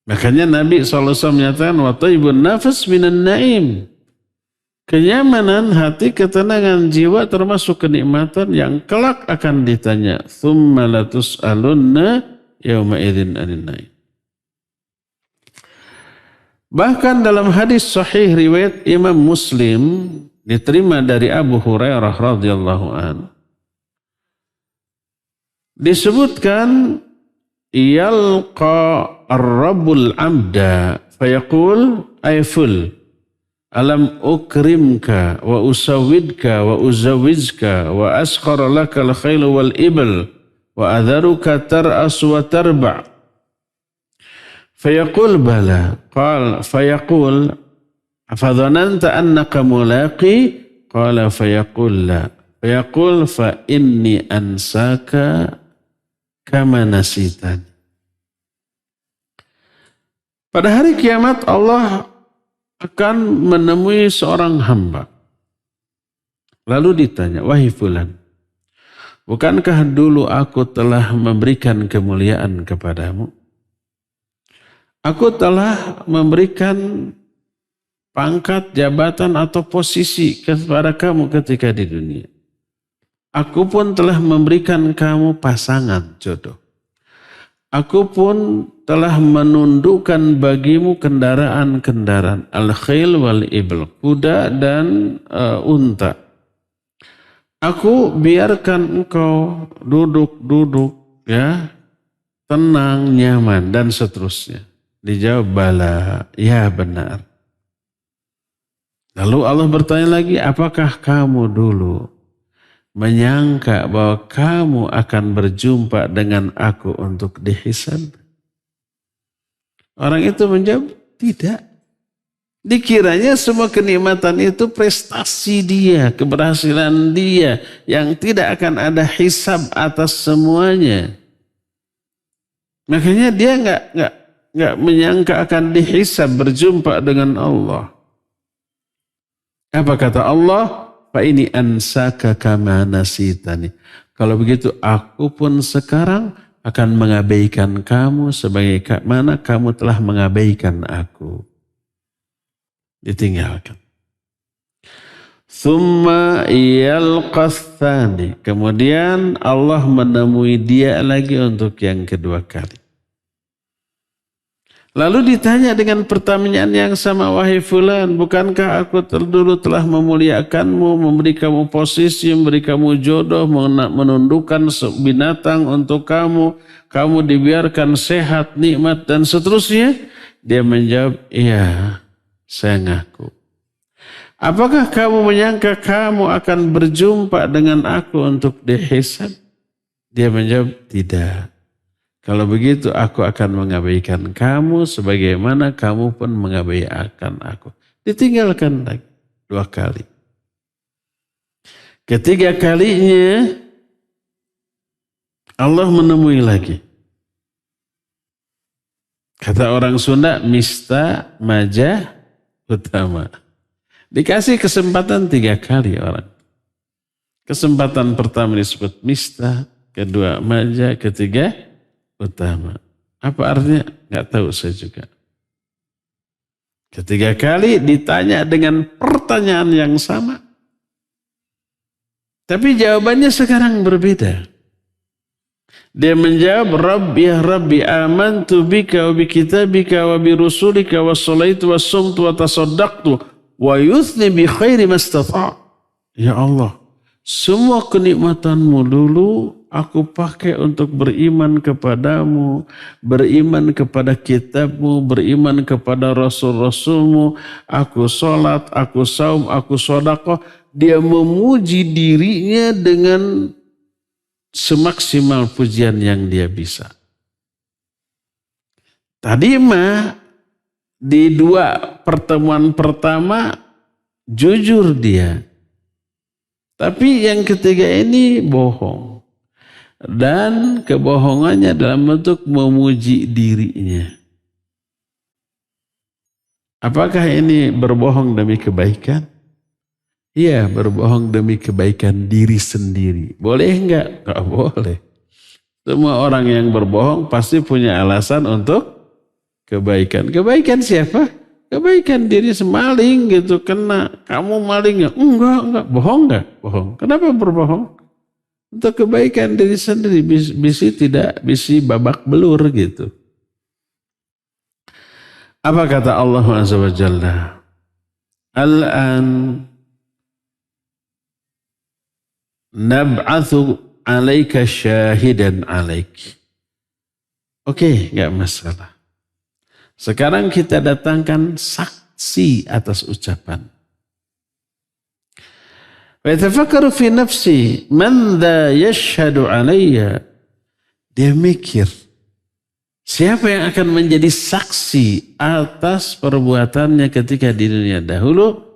Makanya Nabi SAW menyatakan, wa taibun nafas minan na'im. Kenyamanan hati, ketenangan jiwa termasuk kenikmatan yang kelak akan ditanya. Thumma latus'alunna yawma idzin anin na'im. Bahkan dalam hadis sahih riwayat Imam Muslim diterima dari Abu Hurairah radhiyallahu an, disebutkan yalqa ar-rabbul amda fayaqul ayful alam ukrimka wa usawidka wa uzawijka wa askhara lakal khailu wal ibl wa adharuka tar'as wa tarba'. Fayaqul bala, qala fayaqul afadhananta annaka mulaqi, qala fayaqul la, fayaqul fa inni ansaka kama nasitan. Pada hari kiamat Allah akan menemui seorang hamba. Lalu ditanya, wahai fulan, bukankah dulu aku telah memberikan kemuliaan kepadamu? Aku telah memberikan pangkat, jabatan atau posisi kepada kamu ketika di dunia. Aku pun telah memberikan kamu pasangan jodoh. Aku pun telah menundukkan bagimu kendaraan-kendaraan. Al-khil wal-ibl, kuda dan unta. Aku biarkan engkau duduk-duduk, ya, tenang, nyaman, dan seterusnya. Dijawab bala, ya benar. Lalu Allah bertanya lagi, apakah kamu dulu menyangka bahwa kamu akan berjumpa dengan aku untuk dihisab? Orang itu menjawab, tidak. Dikiranya semua kenikmatan itu prestasi dia, keberhasilan dia, yang tidak akan ada hisab atas semuanya. Makanya dia nggak menyangka akan dihisab, berjumpa dengan Allah. Apa kata Allah? Fa ini ansaka kama nasitani. Kalau begitu aku pun sekarang akan mengabaikan kamu sebagaimana kamu telah mengabaikan aku. Ditinggalkan. Thumma yalqas tsani. Kemudian Allah menemui dia lagi untuk yang kedua kali. Lalu ditanya dengan pertanyaan yang sama, wahai fulan, bukankah aku dulu telah memuliakanmu, memberi kamu posisi, memberi kamu jodoh, menundukkan binatang untuk kamu, kamu dibiarkan sehat, nikmat, dan seterusnya? Dia menjawab, iya, saya ngaku. Apakah kamu menyangka kamu akan berjumpa dengan aku untuk dihisab? Dia menjawab, tidak. Kalau begitu aku akan mengabaikan kamu sebagaimana kamu pun mengabaikan aku. Ditinggalkan lagi. 2 kali. Ketiga kalinya Allah menemui lagi. Kata orang Sunda, mista maja utama. Dikasih kesempatan 3 kali orang. Kesempatan pertama disebut mista, kedua maja, ketiga utama. Apa artinya? Nggak tahu saya juga. Ketiga kali ditanya dengan pertanyaan yang sama. Tapi jawabannya sekarang berbeda. Dia menjawab, Rabbi ya Rabbi amantu bika wa bi kitabika wa bi rusulika wa salaitu wa sumtu wa tasaddaqtu wa yuthni bi khairi mastata'. Ya Allah, semua kenikmatanmu dulu aku pakai untuk beriman kepadamu, beriman kepada kitabmu, beriman kepada rasul-rasulmu. Aku sholat, aku saum, aku sedekah. Dia memuji dirinya dengan semaksimal pujian yang dia bisa. Tadi mah di 2 pertemuan pertama jujur dia. Tapi yang ketiga ini bohong. Dan kebohongannya dalam bentuk memuji dirinya. Apakah ini berbohong demi kebaikan? Iya, berbohong demi kebaikan diri sendiri. Boleh enggak? Enggak boleh. Semua orang yang berbohong pasti punya alasan untuk kebaikan. Kebaikan siapa? Kebaikan diri semaling gitu, kena. Kamu maling enggak? Enggak. Bohong enggak? Bohong. Kenapa berbohong? Untuk kebaikan diri sendiri. Bisi babak belur gitu. Apa kata Allah Azza wa Jalla? Al-an nab'athu alaika syahidan alaik. Oke, enggak masalah. Sekarang kita datangkan saksi atas ucapan. Wa yatafakkaru fi nafsi man dha yashhadu alayya. Dia mikir, siapa yang akan menjadi saksi atas perbuatannya ketika di dunia dahulu?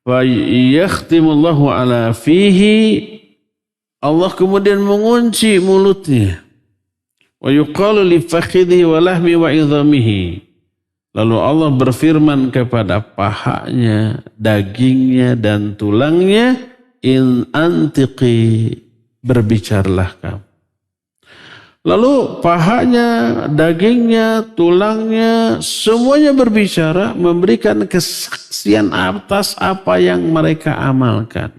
Wa yakhtimullahu ala fihi. Allah kemudian mengunci mulutnya. Wa yuqalu li fakhidhi wa lahmi wa idhamihi. Lalu Allah berfirman kepada pahanya, dagingnya dan tulangnya, in antiqi, berbicaralah kamu. Lalu pahanya, dagingnya, tulangnya, semuanya berbicara, memberikan kesaksian atas apa yang mereka amalkan.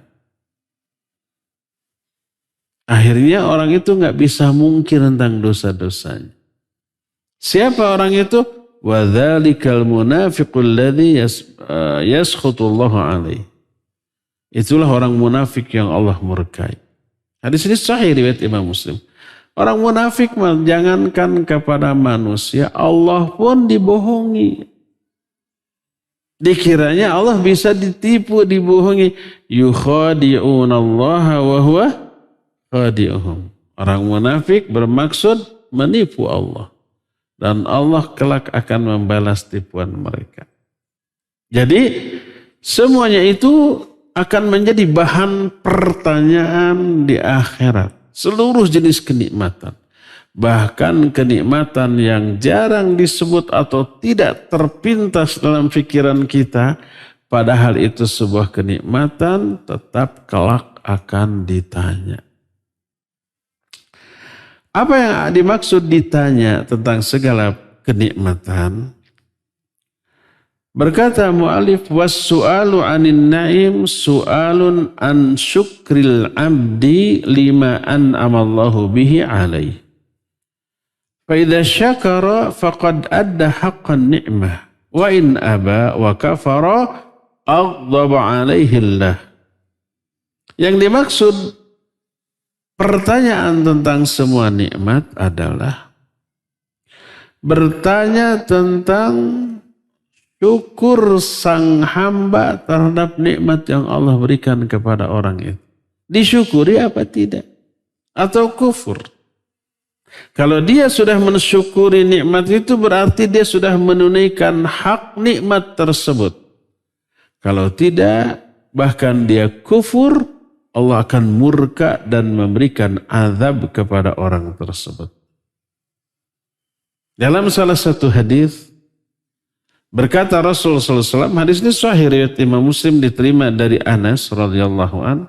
Akhirnya orang itu nggak bisa mungkir tentang dosa-dosanya. Siapa orang itu? Wadzalikal munafiqul ladzi yaskhutullahu alaihi. Itulah orang munafik yang Allah murkai. Hadis ini sahih riwayat Imam Muslim. Orang munafik jangankan kepada manusia, Allah pun dibohongi. Dikiranya Allah bisa ditipu, dibohongi. Yukhadi'unallaha wa huwa khadi'uhum. Orang munafik bermaksud menipu Allah. Dan Allah kelak akan membalas tipuan mereka. Jadi semuanya itu akan menjadi bahan pertanyaan di akhirat. Seluruh jenis kenikmatan. Bahkan kenikmatan yang jarang disebut atau tidak terpintas dalam pikiran kita. Padahal itu sebuah kenikmatan, tetap kelak akan ditanya. Apa yang dimaksud ditanya tentang segala kenikmatan? Berkata mu'alif, was-su'alu 'anin na'im su'alun an syukril 'abdi lima an'amallahu bihi 'alaihi. Fa idza syakara faqad adda haqqan ni'mah wa in aba wa kafara aghdaba 'alaihi Allah. Yang dimaksud pertanyaan tentang semua nikmat adalah bertanya tentang syukur sang hamba terhadap nikmat yang Allah berikan kepada orang itu. Disyukuri apa tidak? Atau kufur? Kalau dia sudah mensyukuri nikmat itu berarti dia sudah menunaikan hak nikmat tersebut. Kalau tidak, bahkan dia kufur, Allah akan murka dan memberikan azab kepada orang tersebut. Dalam salah satu hadis berkata Rasul sallallahu alaihi wasallam, hadis ini sahih riwayat Imam Muslim, diterima dari Anas radhiyallahu an.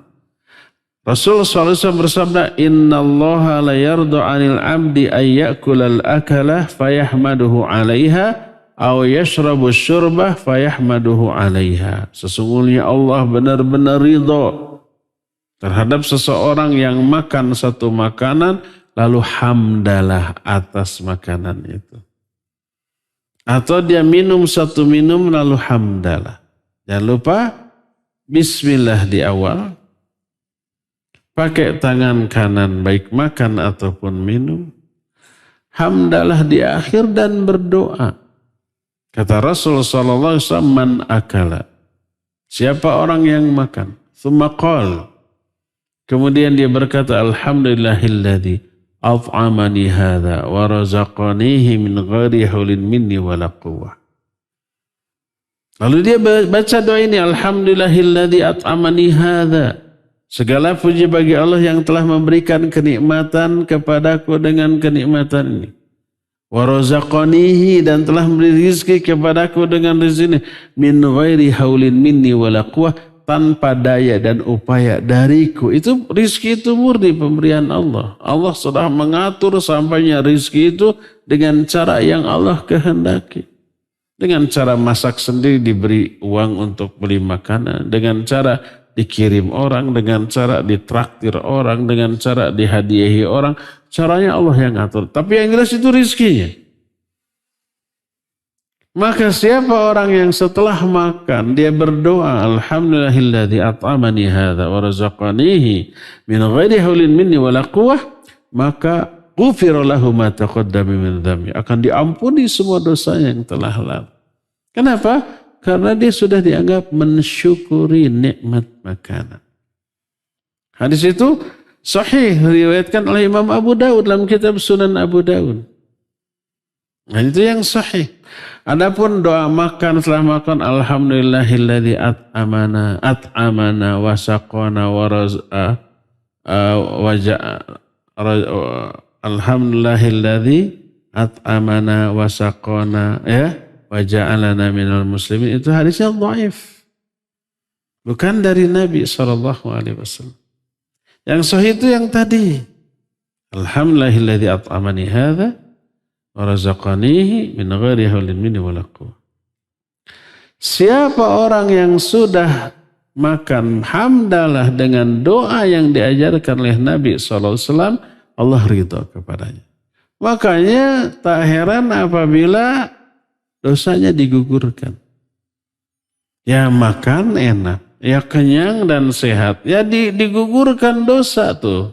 Rasul sallallahu alaihi wasallam bersabda, "Innallaha la yardu 'anil 'abdi ay ya'kula al-akalah fayahmaduhu 'alaiha aw yashrabu syurbah fayahmaduhu 'alaiha." Sesungguhnya Allah benar-benar ridha terhadap seseorang yang makan satu makanan lalu hamdalah atas makanan itu. Atau dia minum satu minum lalu hamdalah. Jangan lupa bismillah di awal. Pakai tangan kanan baik makan ataupun minum. Hamdalah di akhir dan berdoa. Kata Rasulullah SAW, man akala. Siapa orang yang makan? Thumma qal. Kemudian dia berkata, alhamdulillahilladzi at'amani hadha wa razaqanihi min ghairi haulin minni wala quwwah. Lalu dia baca doa ini, alhamdulillahilladzi at'amani hadha. Segala puji bagi Allah yang telah memberikan kenikmatan kepadaku dengan kenikmatan ini. Wa razaqanihi, dan telah memberi rizki kepadaku dengan rizki ini. Min ghairi haulin minni wala quwwah, tanpa daya dan upaya dariku. Itu rizki itu murni pemberian Allah. Allah sudah mengatur sampainya rizki itu dengan cara yang Allah kehendaki. Dengan cara masak sendiri, diberi uang untuk beli makanan. Dengan cara dikirim orang, dengan cara ditraktir orang, dengan cara dihadiahi orang. Caranya Allah yang atur. Tapi yang jelas itu rizkinya. Maka siapa orang yang setelah makan dia berdoa, alhamdulillahilladzi at'amani hadza wa razaqanihi min ghairi haulin minni wala quwwah, maka ghufira lahu ma taqaddama min dhanbi, akan diampuni semua dosanya yang telah lalu. Kenapa? Karena dia sudah dianggap mensyukuri nikmat makanan. Hadis itu sahih diriwayatkan oleh Imam Abu Daud dalam kitab Sunan Abu Daud. Nah, itu yang sahih. Adapun doa makan setelah makan, alhamdulillahilladzi at'amana wa saqana wa alhamdulillahilladzi at'amana wa saqana wa ja'alana minal muslimin, itu hadisnya dhaif. Bukan dari Nabi SAW. Yang sahih itu yang tadi. Alhamdulillahilladzi at'amani hadza wa razaqanihi min ghairi haulin minni wala quwwah. Siapa orang yang sudah makan hamdalah dengan doa yang diajarkan oleh Nabi SAW, Allah ridha kepadanya. Makanya tak heran apabila dosanya digugurkan. Ya makan enak, ya kenyang dan sehat, ya digugurkan dosa tuh.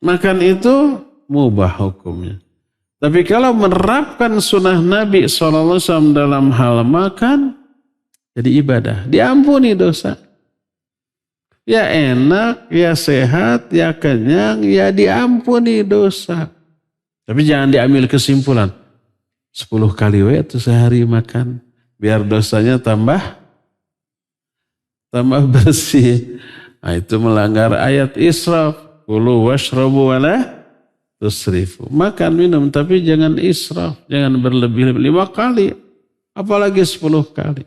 Makan itu mubah hukumnya. Tapi kalau menerapkan sunnah Nabi SAW dalam hal makan, jadi ibadah. Diampuni dosa. Ya enak, ya sehat, ya kenyang, ya diampuni dosa. Tapi jangan diambil kesimpulan. 10 kali itu sehari makan. Biar dosanya tambah bersih. Nah, itu melanggar ayat israf. Kulu washrabu wala tusrifu. Makan minum tapi jangan israf, jangan berlebih-lebih. 5 kali, apalagi 10 kali.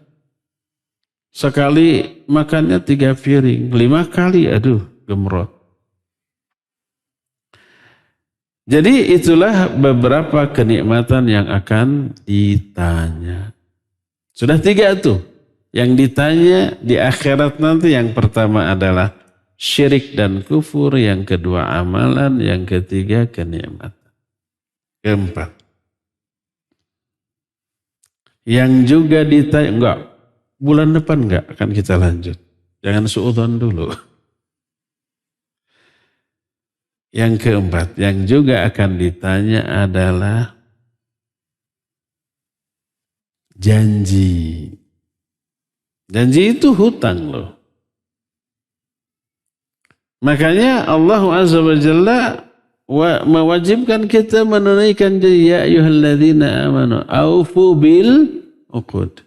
Sekali makannya 3 piring, 5 kali, aduh gemrot. Jadi itulah beberapa kenikmatan yang akan ditanya. Sudah 3 tuh. Yang ditanya di akhirat nanti, yang pertama adalah syirik dan kufur, yang kedua amalan, yang ketiga kenikmatan. Keempat. Yang juga ditanya, enggak, bulan depan enggak akan kita lanjut. Jangan suudzon dulu. Yang keempat, yang juga akan ditanya adalah janji. Janji itu hutang loh. Makanya Allah Azza wa Jalla mewajibkan kita menunaikan janji. Ya ayyuhalladzina amanu aufu bil uqud.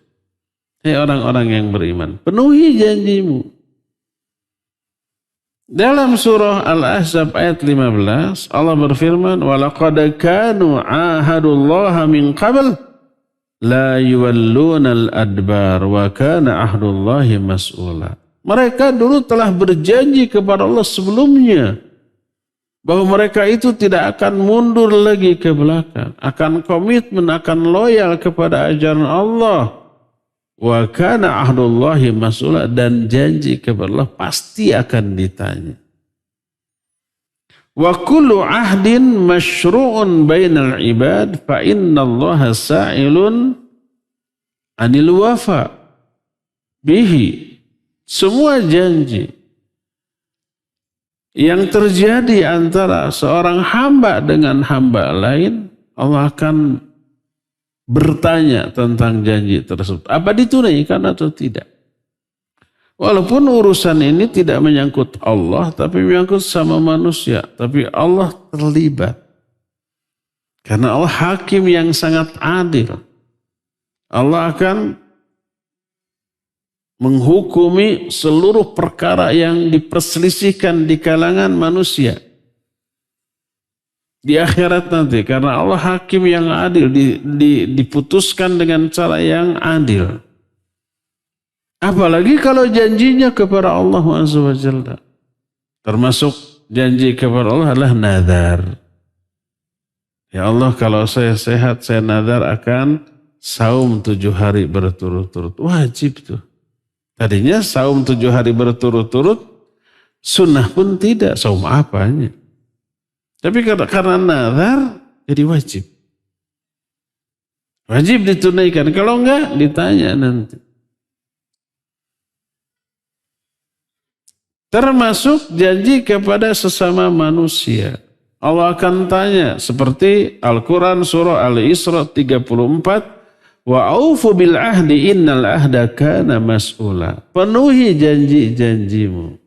Hai orang-orang yang beriman, penuhi janjimu. Dalam surah Al-Ahzab ayat 15, Allah berfirman, وَلَقَدْ كَانُوا عَاهَدُوا اللَّهَ مِنْ قَبْلِ لَا يُوَلُّونَ الْأَدْبَارِ وَكَانَ عَهْدُ اللَّهِ مَسْئُولًا. Mereka dulu telah berjanji kepada Allah sebelumnya bahwa mereka itu tidak akan mundur lagi ke belakang, akan komitmen, akan loyal kepada ajaran Allah. Wa kana ahdullahi mas'ula, dan janji kepada Allah pasti akan ditanya. Wa kullu ahdin masyru'un bainal ibad fa innallaha sa'ilun anil wafa bihi. Semua janji yang terjadi antara seorang hamba dengan hamba lain, Allah akan bertanya tentang janji tersebut. Apa ditunaikan atau tidak? Walaupun urusan ini tidak menyangkut Allah, tapi menyangkut sama manusia. Tapi Allah terlibat. Karena Allah hakim yang sangat adil. Allah akan menghukumi seluruh perkara yang diperselisihkan di kalangan manusia. Di akhirat nanti, karena Allah hakim yang adil, diputuskan dengan cara yang adil. Apalagi kalau janjinya kepada Allah SWT. Termasuk janji kepada Allah adalah nazar. Ya Allah, kalau saya sehat, saya nazar akan saum 7 hari berturut-turut. Wajib tuh. Tadinya saum 7 hari berturut-turut, sunnah pun tidak, saum apanya. Tapi karena nazar jadi wajib. Wajib ditunaikan. Kalau enggak ditanya nanti. Termasuk janji kepada sesama manusia. Allah akan tanya seperti Al-Quran surah Al-Isra 34. Wa aufu bil ahdi innal ahda kana mas'ula. Penuhi janji-janjimu.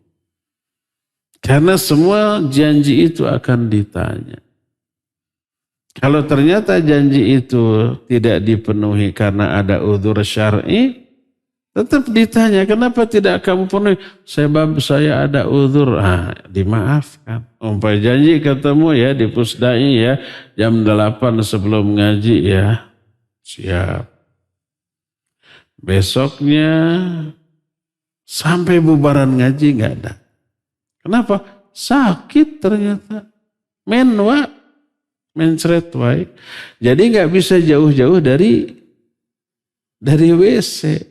Karena semua janji itu akan ditanya. Kalau ternyata janji itu tidak dipenuhi karena ada uzur syar'i, tetap ditanya, kenapa tidak kamu penuhi? Sebab saya ada uzur. Dimaafkan. Umpamanya janji ketemu ya di Pusdai ya, jam 8 sebelum ngaji ya. Siap. Besoknya sampai bubaran ngaji nggak ada. Kenapa? Sakit ternyata. Mencret wae. Jadi nggak bisa jauh-jauh dari WC.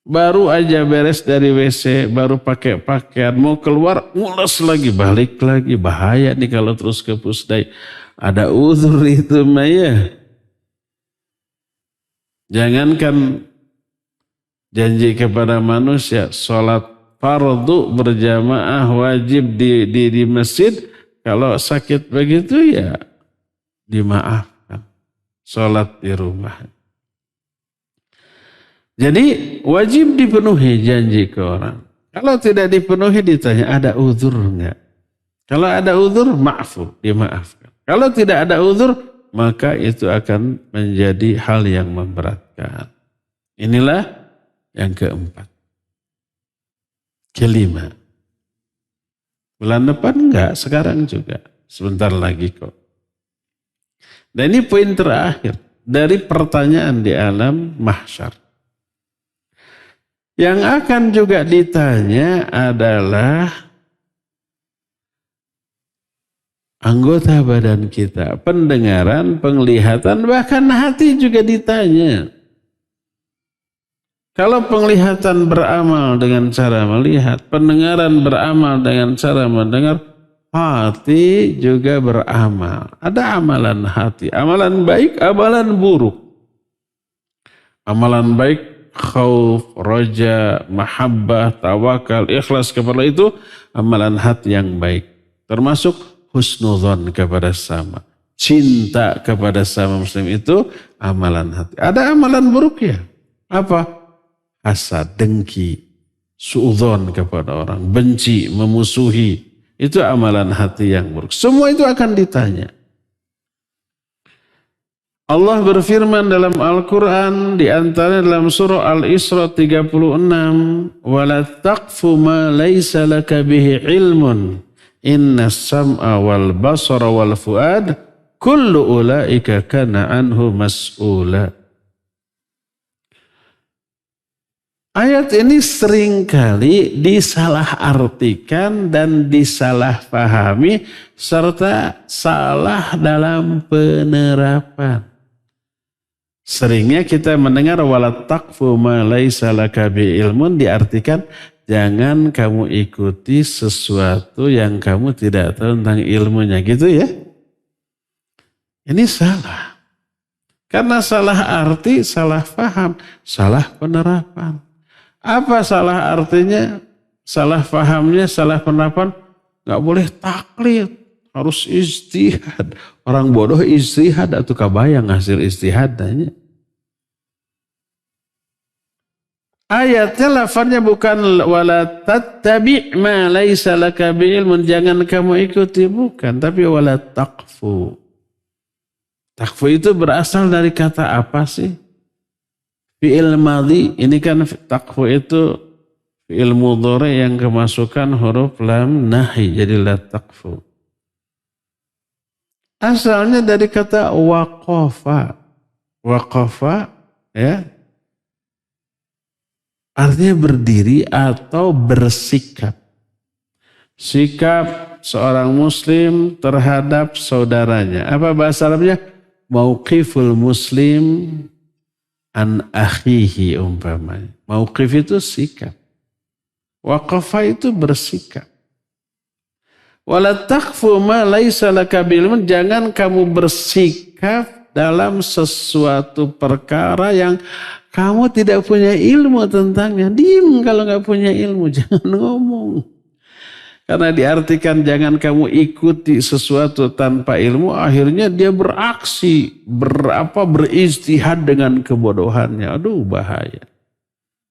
Baru aja beres dari WC, baru pakai pakaian, mau keluar, ngulas lagi, balik lagi. Bahaya nih kalau terus ke Pusdai. Ada uzur itu Maya. Jangankan janji kepada manusia, sholat fardu berjamaah wajib di masjid, kalau sakit begitu ya dimaafkan. Sholat di rumah. Jadi wajib dipenuhi janji ke orang. Kalau tidak dipenuhi ditanya ada uzur enggak? Kalau ada uzur ma'fu, dimaafkan. Kalau tidak ada uzur maka itu akan menjadi hal yang memberatkan. Inilah yang keempat. Kelima. Bulan depan enggak, sekarang juga. Sebentar lagi kok. Dan ini poin terakhir dari pertanyaan di alam mahsyar. Yang akan juga ditanya adalah anggota badan kita, pendengaran, penglihatan, bahkan hati juga ditanya. Kalau penglihatan beramal dengan cara melihat, pendengaran beramal dengan cara mendengar, hati juga beramal. Ada amalan hati, amalan baik, amalan buruk. Amalan baik, khauf, roja, mahabbah, tawakal, ikhlas kepada itu amalan hati yang baik. Termasuk husnudzon kepada sama. Cinta kepada sama muslim itu amalan hati. Ada amalan buruk ya? Apa? Hasad, dengki, suudzon kepada orang, benci, memusuhi. Itu amalan hati yang buruk. Semua itu akan ditanya. Allah berfirman dalam Al-Quran di antara dalam surah Al-Isra 36, "Wala taqfu ma laysa laka bihi ilmun, inna sam'a wal basara wal fuad, kullu ulaika kana anhu mas'ula." Ayat ini seringkali disalahartikan dan disalahpahami serta salah dalam penerapan. Seringnya kita mendengar wala taqfu ma laysa laka bi ilmun diartikan jangan kamu ikuti sesuatu yang kamu tidak tahu tentang ilmunya, gitu ya. Ini salah. Karena salah arti, salah paham, salah penerapan. Apa salah artinya? Salah pahamnya, salah penerapan, nggak boleh taklid, harus ijtihad. Orang bodoh ijtihad atau kabayang hasil ijtihadnya. Ayatnya lafaznya bukan wala tattabi' ma laisa laka bi'ilmun, jangan kamu ikuti, bukan, tapi wala taqfu. Taqfu itu berasal dari kata apa sih? Fi'il madhi, ini kan taqfu itu fi'il mudhari yang kemasukan huruf lam nahi, jadi la taqfu. Asalnya dari kata waqafa. Waqafa ya, artinya berdiri atau bersikap. Sikap seorang muslim terhadap saudaranya. Apa bahasa Arabnya? Mauqiful muslim an akhihi umpamanya. Mauqif itu sikap. Waqafa itu bersikap. Wala taqfu ma laisa laka bi'ilmun, jangan kamu bersikap dalam sesuatu perkara yang kamu tidak punya ilmu tentangnya. Diam kalau nggak punya ilmu, jangan ngomong. Karena diartikan jangan kamu ikuti sesuatu tanpa ilmu, akhirnya dia beraksi, berijtihad dengan kebodohannya. Aduh, bahaya.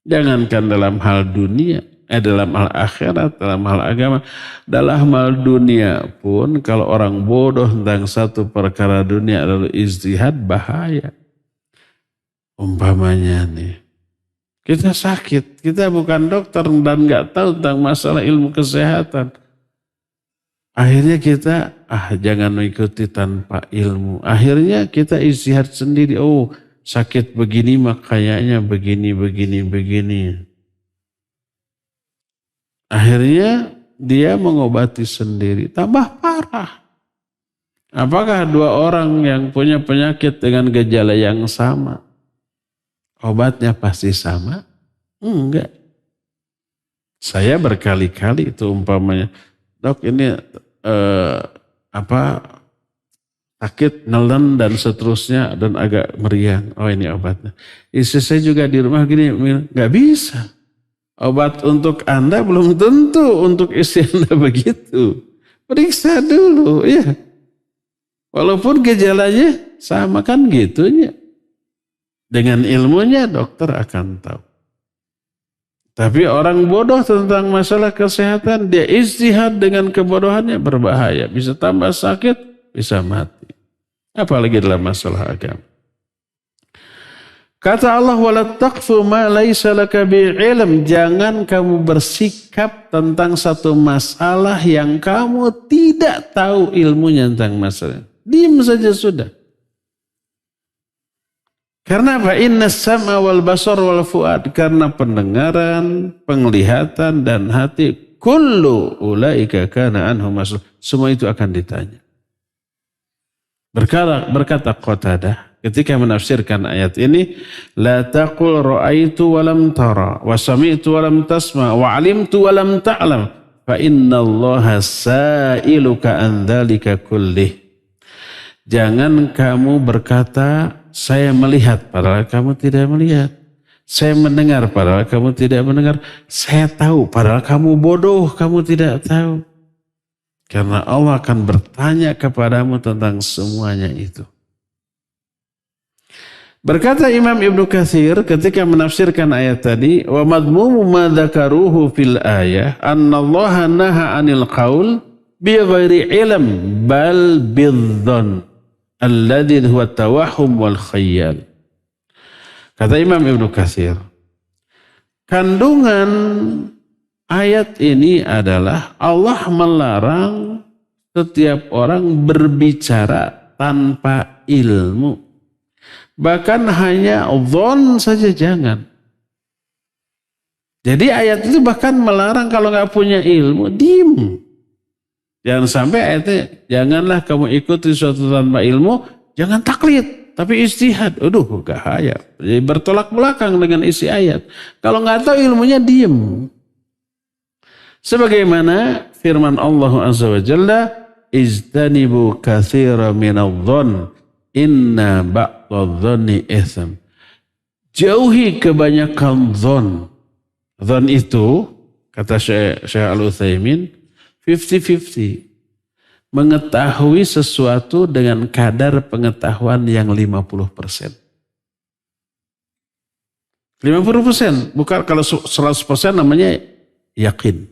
Jangankan dalam hal dunia, dalam hal akhirat, dalam hal agama, dalam hal dunia pun kalau orang bodoh tentang satu perkara dunia lalu ijtihad, bahaya. Umpamanya nih, kita sakit, kita bukan dokter dan nggak tahu tentang masalah ilmu kesehatan. Akhirnya kita, jangan mengikuti tanpa ilmu. Akhirnya kita ijtihad sendiri, oh sakit begini mah kayaknya begini. Akhirnya dia mengobati sendiri, tambah parah. Apakah dua orang yang punya penyakit dengan gejala yang sama, obatnya pasti sama? Enggak. Saya berkali-kali itu umpamanya, dok ini sakit, nelen dan seterusnya dan agak meriang. Oh ini obatnya. Istri saya juga di rumah gini, nggak bisa. Obat untuk Anda belum tentu untuk istri Anda begitu. Periksa dulu, ya. Walaupun gejalanya sama kan gitunya. Dengan ilmunya dokter akan tahu. Tapi orang bodoh tentang masalah kesehatan, dia ijtihad dengan kebodohannya, berbahaya. Bisa tambah sakit, bisa mati. Apalagi dalam masalah agama. Kata Allah, wala taqfu ma laisa laka bi'ilm, jangan kamu bersikap tentang satu masalah yang kamu tidak tahu ilmunya tentang masalah. Diam saja sudah. Karena apa? Inna sam'a wal basar wal fuad. Karena pendengaran, penglihatan dan hati, kullu ulaika kana anhu mas'ul. Semua itu akan ditanya. Berkata Qatadah ketika menafsirkan ayat ini, la taqul ra'aitu wa lam tara wa sami'tu wa lam tasma wa 'alimtu wa lam ta'lam fa innallaha sa'iluka an dzalika kullih. Jangan kamu berkata, saya melihat padahal kamu tidak melihat. Saya mendengar padahal kamu tidak mendengar. Saya tahu padahal kamu bodoh, kamu tidak tahu. Karena Allah akan bertanya kepadamu tentang semuanya itu. Berkata Imam Ibnu Katsir ketika menafsirkan ayat tadi, wa madmumu ma dzakaruhu fil ayah annallaha naha 'anil qaul bi ghairi ilm bal bidzan. alladzi huwa tawahhum wal khayyal. Kata Imam Ibnu Katsir, kandungan ayat ini adalah Allah melarang setiap orang berbicara tanpa ilmu. Bahkan hanya dhon saja jangan. Jadi ayat itu bahkan melarang kalau nggak punya ilmu, diem. Jangan sampai ayatnya, janganlah kamu ikuti sesuatu tanpa ilmu, jangan taklid, tapi ijtihad. Aduh, bahaya. Jadi bertolak belakang dengan isi ayat. Kalau nggak tahu ilmunya, diem. Sebagaimana firman Allah Azza wa Jalla, ijtanibu katsira minadh-dhon, inna ba'dadh-dhonni itsm. Jauhi kebanyakan dhon. Dhon itu, kata Syekh Al-Utsaimin, 50-50. Mengetahui sesuatu dengan kadar pengetahuan yang 50%. 50%. Bukan kalau 100% namanya yakin.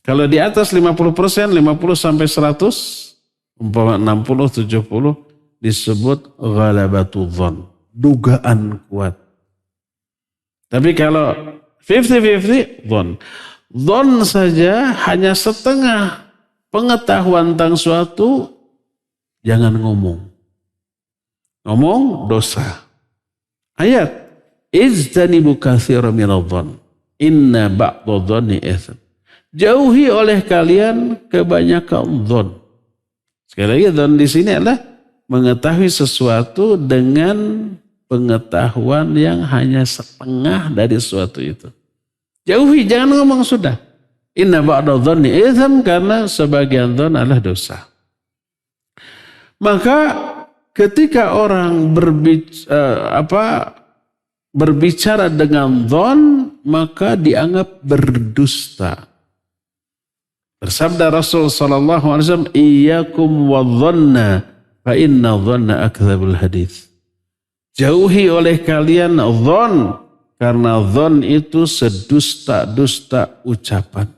Kalau di atas 50%, 50 sampai 100, umpama 60, 70, disebut ghalabatul dhon. Dugaan kuat. Tapi kalau 50-50, dhon. Dhon saja hanya setengah pengetahuan tentang suatu, jangan ngomong. Ngomong dosa. Ayat, ijtanibu katsira minadh-dhon, inna ba'dadh-dhonni itsm. Jauhi oleh kalian kebanyakan dhon. Sekali lagi, dhon di sini adalah mengetahui sesuatu dengan pengetahuan yang hanya setengah dari sesuatu itu. Jauhi, jangan ngomong sudah. Inna ba'dadh-dhonni itsm, karena sebagian dhon adalah dosa. Maka ketika orang berbicara dengan dhon, maka dianggap berdusta. Bersabda Rasul sallallahu alaihi wasallam, iyyakum wadh-dhanna fa inna dhanna akdzabul hadits. Jauhi oleh kalian dhon, karena dhon itu sedusta-dusta ucapan.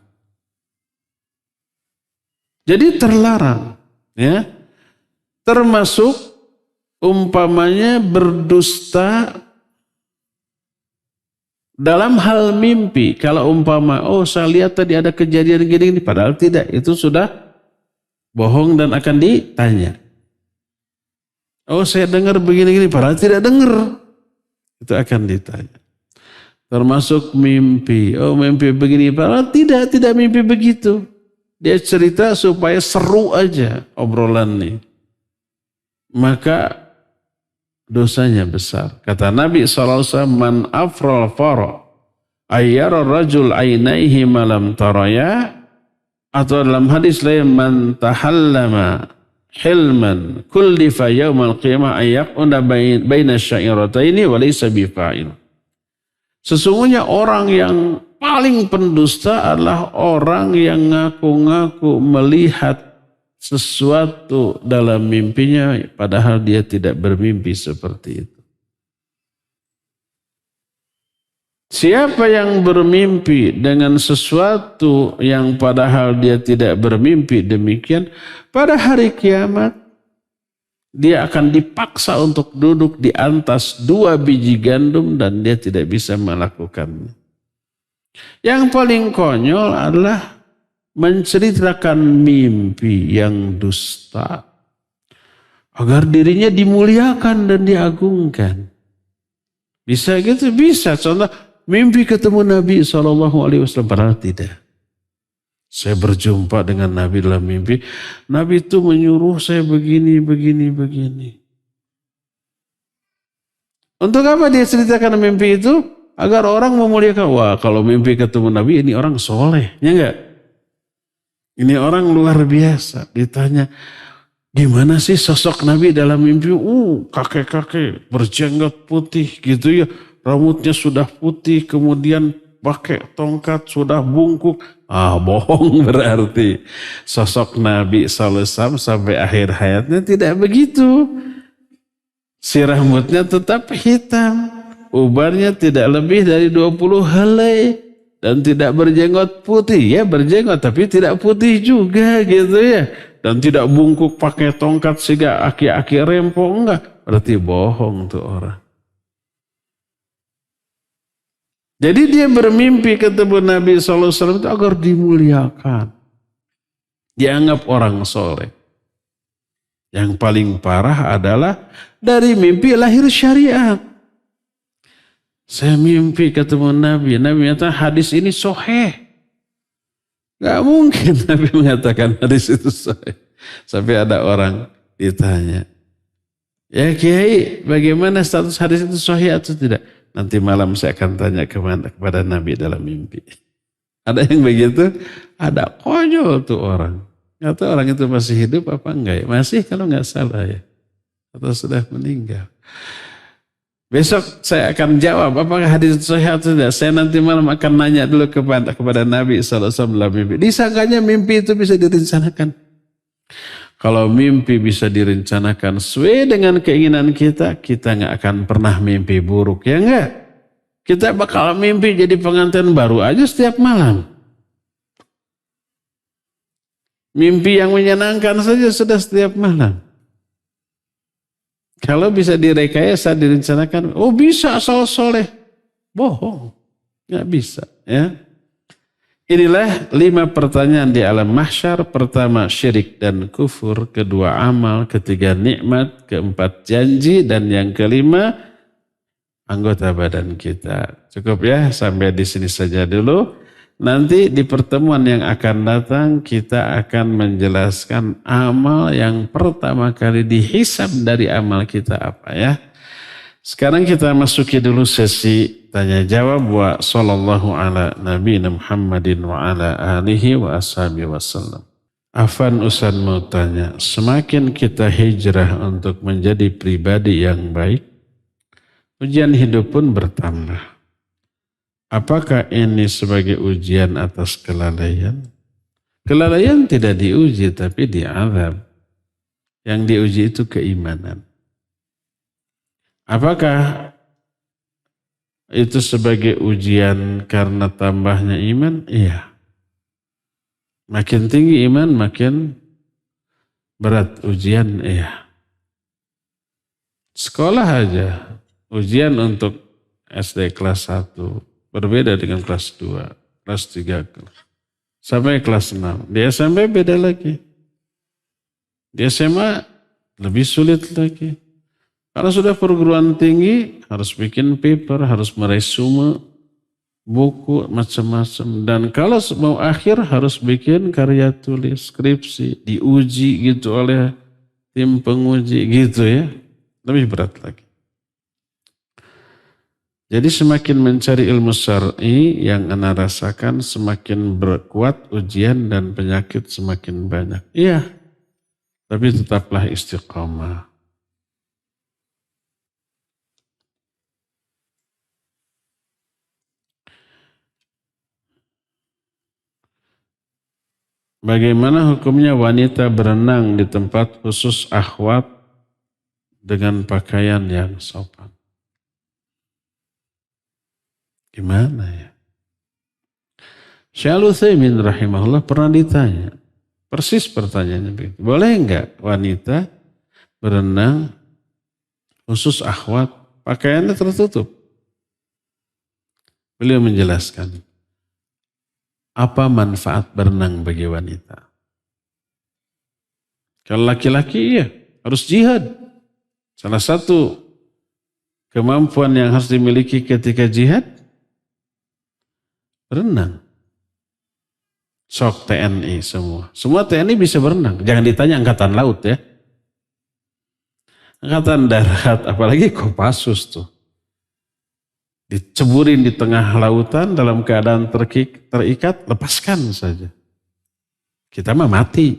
Jadi terlarang, ya. Termasuk umpamanya berdusta dalam hal mimpi. Kalau umpama, oh saya lihat tadi ada kejadian gini, padahal tidak. Itu sudah bohong dan akan ditanya. Oh saya dengar begini-gini, padahal tidak dengar. Itu akan ditanya. Termasuk mimpi. Oh mimpi begini, padahal tidak mimpi begitu. Dia cerita supaya seru aja obrolan ini. Maka dosanya besar. Kata Nabi SAW, man afral fara ayyara rajul ainaihi malam taraya, atau dalam hadis lain, man tahallama hilman kullifa yaumal qiyamah ayyaquna baina syairataini wa laysa bifa'il. Sesungguhnya orang yang paling pendusta adalah orang yang ngaku-ngaku melihat sesuatu dalam mimpinya padahal dia tidak bermimpi seperti itu. Siapa yang bermimpi dengan sesuatu yang padahal dia tidak bermimpi demikian, pada hari kiamat dia akan dipaksa untuk duduk di atas 2 biji gandum dan dia tidak bisa melakukannya. Yang paling konyol adalah menceritakan mimpi yang dusta agar dirinya dimuliakan dan diagungkan. Bisa gitu? Bisa. Contoh, mimpi ketemu Nabi SAW, padahal tidak. Saya berjumpa dengan Nabi dalam mimpi. Nabi itu menyuruh saya begini. Untuk apa dia ceritakan mimpi itu? Agar orang memuliakan. Wah, kalau mimpi ketemu Nabi, ini orang soleh. Ya enggak? Ini orang luar biasa. Ditanya, gimana sih sosok Nabi dalam mimpi? Kakek-kakek berjenggot putih gitu ya. Rambutnya sudah putih, kemudian pakai tongkat, sudah bungkuk. Bohong berarti. Sosok Nabi SAW sampai akhir hayatnya tidak begitu. Si rambutnya tetap hitam. Ubarnya tidak lebih dari 20 helai. dan tidak berjenggot putih. Ya berjenggot tapi tidak putih juga gitu ya. Dan tidak bungkuk pakai tongkat sehingga aki-aki rempong, enggak. Berarti bohong tuh orang. Jadi dia bermimpi ketemu Nabi SAW itu agar dimuliakan. Dianggap orang soleh. Yang paling parah adalah dari mimpi lahir syariat. Saya mimpi ketemu Nabi. Nabi mengatakan hadis ini sahih. Gak mungkin Nabi mengatakan hadis itu sahih. Sampai ada orang ditanya. Ya Kiai, bagaimana status hadis itu sahih atau tidak? Nanti malam saya akan tanya kepada Nabi dalam mimpi. Ada yang begitu, ada konyol tuh orang. Nggak tahu orang itu masih hidup apa enggak ya? Masih kalau nggak salah ya. Atau sudah meninggal. Besok saya akan jawab apakah hadis itu sahih atau tidak. Saya nanti malam akan nanya dulu kepada Nabi SAW dalam mimpi. Disangkanya mimpi itu bisa direncanakan. Kalau mimpi bisa direncanakan sesuai dengan keinginan kita, kita nggak akan pernah mimpi buruk. Ya enggak? Kita bakal mimpi jadi pengantin baru aja setiap malam. Mimpi yang menyenangkan saja sudah setiap malam. Kalau bisa direkayasa, direncanakan, oh bisa asal soleh. Bohong. Nggak bisa. Ya. Inilah 5 pertanyaan di alam mahsyar. Pertama syirik dan kufur. Kedua amal. Ketiga nikmat. Keempat janji. Dan yang kelima anggota badan kita. Cukup ya, sampai di sini saja dulu. Nanti di pertemuan yang akan datang kita akan menjelaskan amal yang pertama kali dihisab dari amal kita apa ya. Sekarang kita masuki dulu sesi tanya jawab wa sallallahu ala nabiyina Muhammadin wa ala alihi wa ashabihi wasallam. Afan Usan mau tanya, semakin kita hijrah untuk menjadi pribadi yang baik, ujian hidup pun bertambah. Apakah ini sebagai ujian atas kelalaian? Kelalaian tidak diuji tapi diazab. Yang diuji itu keimanan. Apakah itu sebagai ujian karena tambahnya iman? Iya. Makin tinggi iman makin berat ujian, iya. Sekolah aja, ujian untuk SD kelas 1. Berbeda dengan kelas 2, kelas 3, sampai kelas 6. Di SMP beda lagi. Di SMA lebih sulit lagi. Karena sudah perguruan tinggi, harus bikin paper, harus meresume buku, macam-macam. Dan kalau mau akhir harus bikin karya tulis, skripsi, diuji gitu oleh tim penguji gitu ya. Lebih berat lagi. Jadi semakin mencari ilmu syar'i yang Anda rasakan semakin berkuat ujian dan penyakit semakin banyak. Iya, tapi tetaplah istiqamah. Bagaimana hukumnya wanita berenang di tempat khusus akhwat dengan pakaian yang sopan? Gimana ya? Syekh Al-Utsaimin rahimahullah pernah ditanya, persis pertanyaannya begitu. Boleh enggak wanita berenang khusus akhwat, pakaiannya tertutup? Beliau menjelaskan, apa manfaat berenang bagi wanita? Kalau laki-laki iya, harus jihad. Salah satu kemampuan yang harus dimiliki ketika jihad, berenang. Sok TNI semua. Semua TNI bisa berenang. Jangan ditanya angkatan laut ya. Angkatan darat, apalagi Kopassus tuh. Diceburin di tengah lautan dalam keadaan terikat, lepaskan saja. Kita mah mati.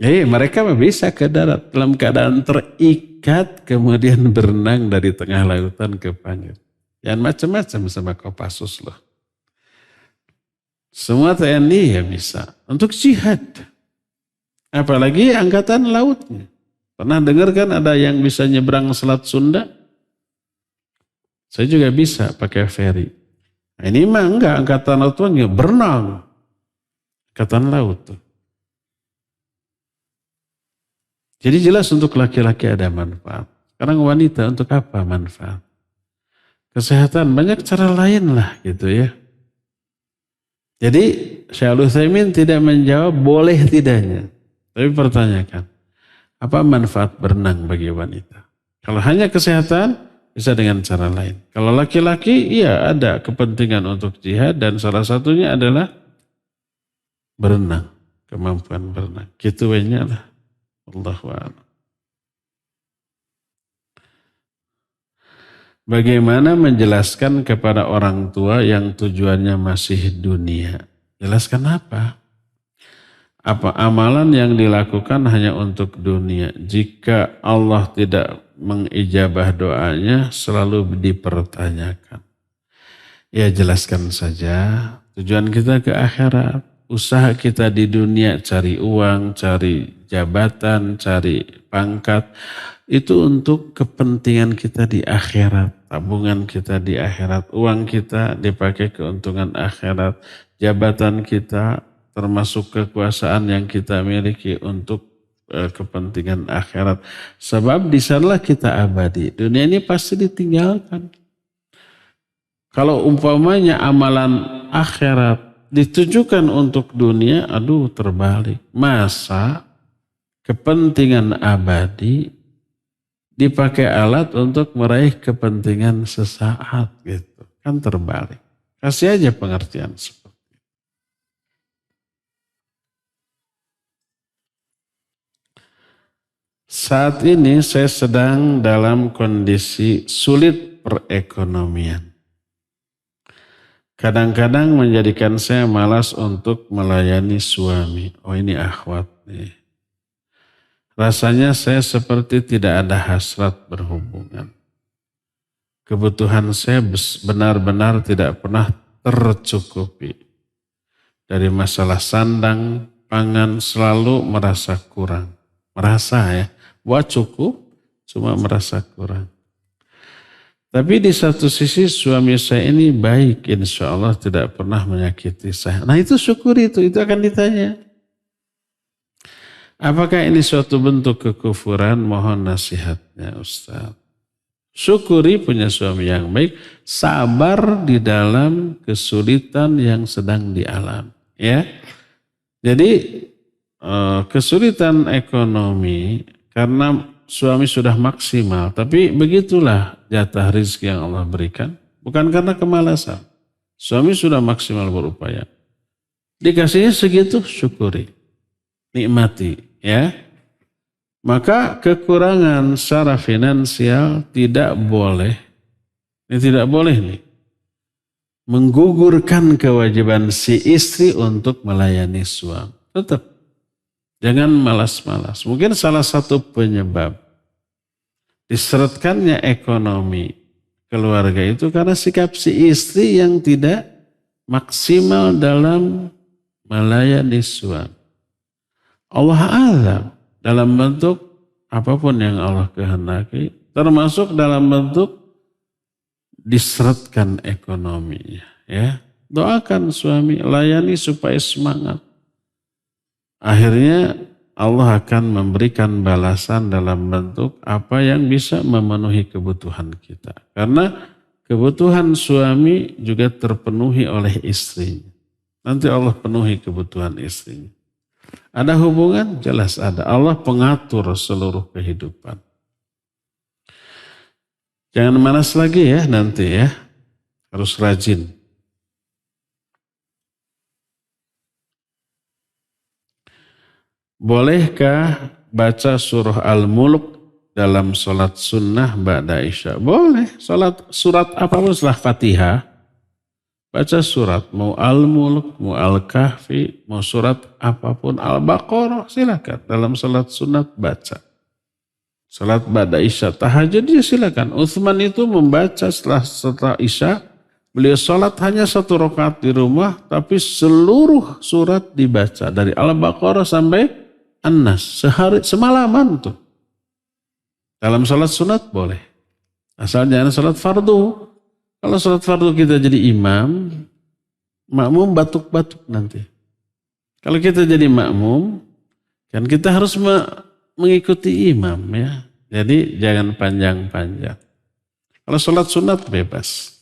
Mereka mah bisa ke darat dalam keadaan terikat, kemudian berenang dari tengah lautan ke pantai. Yang macam-macam sama Kopassus loh. Semua TNI ya bisa. Untuk jihad. Apalagi angkatan lautnya. Pernah dengar kan ada yang bisa nyebrang Selat Sunda? Saya juga bisa pakai ferry. Nah, ini mah enggak, angkatan laut tuh berenang. Angkatan laut tuh. Jadi jelas untuk laki-laki ada manfaat. Sekarang wanita untuk apa manfaat? Kesehatan, banyak cara lain lah gitu ya. Jadi Syekh Al-Utsaimin tidak menjawab boleh tidaknya. Tapi pertanyakan, apa manfaat berenang bagi wanita? Kalau hanya kesehatan, bisa dengan cara lain. Kalau laki-laki, iya ada kepentingan untuk jihad dan salah satunya adalah berenang. Kemampuan berenang. Gitu wenya lah. Allahu a'lam. Bagaimana menjelaskan kepada orang tua yang tujuannya masih dunia? Jelaskan apa? Apa amalan yang dilakukan hanya untuk dunia? Jika Allah tidak mengijabah doanya, selalu dipertanyakan. Ya jelaskan saja, tujuan kita ke akhirat. Usaha kita di dunia cari uang, cari jabatan, cari pangkat. Itu untuk kepentingan kita di akhirat. Tabungan kita di akhirat. Uang kita dipakai keuntungan akhirat. Jabatan kita termasuk kekuasaan yang kita miliki untuk kepentingan akhirat. Sebab di sanalah kita abadi. Dunia ini pasti ditinggalkan. Kalau umpamanya amalan akhirat ditujukan untuk dunia, aduh terbalik. Masa kepentingan abadi dipakai alat untuk meraih kepentingan sesaat gitu. Kan terbalik. Kasih aja pengertian seperti itu. Saat ini saya sedang dalam kondisi sulit perekonomian. Kadang-kadang menjadikan saya malas untuk melayani suami. Oh ini akhwat nih. Rasanya saya seperti tidak ada hasrat berhubungan. Kebutuhan saya benar-benar tidak pernah tercukupi. Dari masalah sandang, pangan selalu merasa kurang. Merasa ya, buat cukup cuma merasa kurang. Tapi di satu sisi suami saya ini baik, insya Allah tidak pernah menyakiti saya. Nah itu syukuri itu akan ditanya. Apakah ini suatu bentuk kekufuran? Mohon nasihatnya Ustaz. Syukuri punya suami yang baik, sabar di dalam kesulitan yang sedang dialami. Ya, jadi kesulitan ekonomi karena suami sudah maksimal, tapi begitulah jatah rezeki yang Allah berikan. Bukan karena kemalasan. Suami sudah maksimal berupaya. Dikasihnya segitu, syukuri. Nikmati, ya. Maka kekurangan secara finansial tidak boleh. Ini tidak boleh nih. Menggugurkan kewajiban si istri untuk melayani suami. Tetap. Jangan malas-malas. Mungkin salah satu penyebab diseretkannya ekonomi keluarga itu karena sikap si istri yang tidak maksimal dalam melayani suami. Allah azab dalam bentuk apapun yang Allah kehendaki, termasuk dalam bentuk diseretkan ekonominya. Ya, doakan suami, layani supaya semangat. Akhirnya Allah akan memberikan balasan dalam bentuk apa yang bisa memenuhi kebutuhan kita. Karena kebutuhan suami juga terpenuhi oleh istrinya. Nanti Allah penuhi kebutuhan istrinya. Ada hubungan? Jelas ada. Allah pengatur seluruh kehidupan. Jangan malas lagi ya nanti ya. Harus rajin. Bolehkah baca surah Al-Mulk dalam sholat sunnah ba'da isya? Boleh. Surat apapun setelah Fatihah. Baca surat. Mau Al-Mulk, mau Al-Kahfi, mau surat apapun. Al-Baqarah silakan. Dalam sholat sunat baca. Sholat ba'da isya. Tahajud ya silakan. Utsman itu membaca setelah isya. Beliau sholat hanya 1 rakaat di rumah. Tapi seluruh surat dibaca. Dari Al-Baqarah sampai An-Nas, semalaman tuh. Dalam sholat sunat boleh. Asal jangan sholat fardu. Kalau sholat fardu kita jadi imam, makmum batuk-batuk nanti. Kalau kita jadi makmum, kan kita harus mengikuti imam ya. Jadi jangan panjang-panjang. Kalau sholat sunat bebas.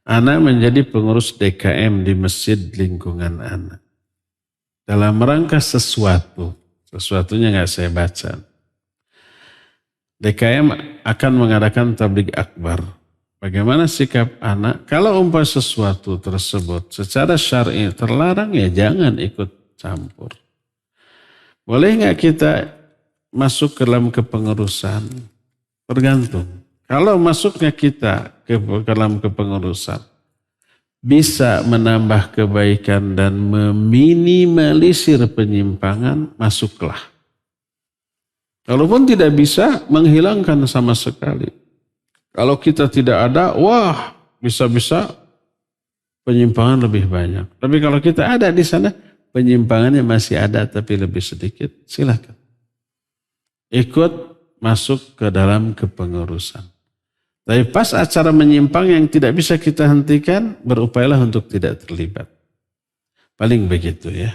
Anak menjadi pengurus DKM di masjid lingkungan anak. Dalam rangka sesuatunya nggak saya baca. DKM akan mengadakan tabligh akbar. Bagaimana sikap anak? Kalau umpah sesuatu tersebut secara syar'i terlarang ya jangan ikut campur. Boleh nggak kita masuk ke dalam kepengurusan? Tergantung. Kalau masuknya kita ke dalam kepengurusan bisa menambah kebaikan dan meminimalisir penyimpangan, masuklah. Kalaupun tidak bisa, menghilangkan sama sekali. Kalau kita tidak ada, wah bisa-bisa penyimpangan lebih banyak. Tapi kalau kita ada di sana, penyimpangannya masih ada tapi lebih sedikit, silakan. Ikut masuk ke dalam kepengurusan. Tapi pas acara menyimpang yang tidak bisa kita hentikan, berupayalah untuk tidak terlibat. Paling begitu ya.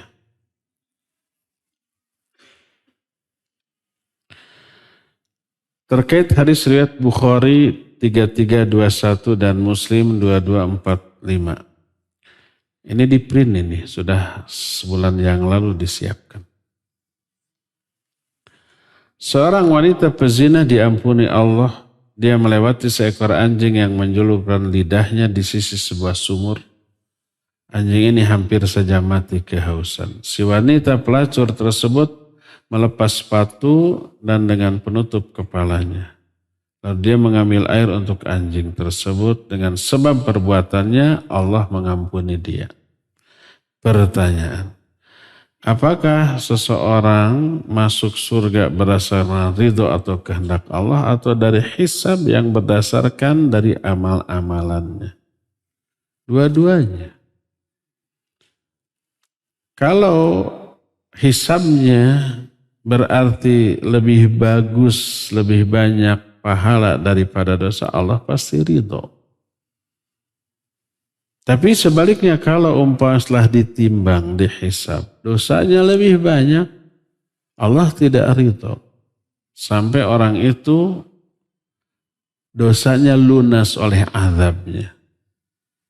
Terkait hadis riwayat Bukhari 3321 dan Muslim 2245. Ini di print ini, sudah sebulan yang lalu disiapkan. Seorang wanita pezina diampuni Allah. Dia melewati seekor anjing yang menjulurkan lidahnya di sisi sebuah sumur. Anjing ini hampir saja mati kehausan. Si wanita pelacur tersebut melepas sepatu dan dengan penutup kepalanya. Lalu dia mengambil air untuk anjing tersebut. Dengan sebab perbuatannya Allah mengampuni dia. Pertanyaan. Apakah seseorang masuk surga berdasarkan ridho atau kehendak Allah atau dari hisab yang berdasarkan dari amal-amalannya? Dua-duanya. Kalau hisabnya berarti lebih bagus, lebih banyak pahala daripada dosa, Allah pasti ridho. Tapi sebaliknya kalau umpama setelah ditimbang, dihisab, dosanya lebih banyak, Allah tidak ridho. Sampai orang itu dosanya lunas oleh azabnya.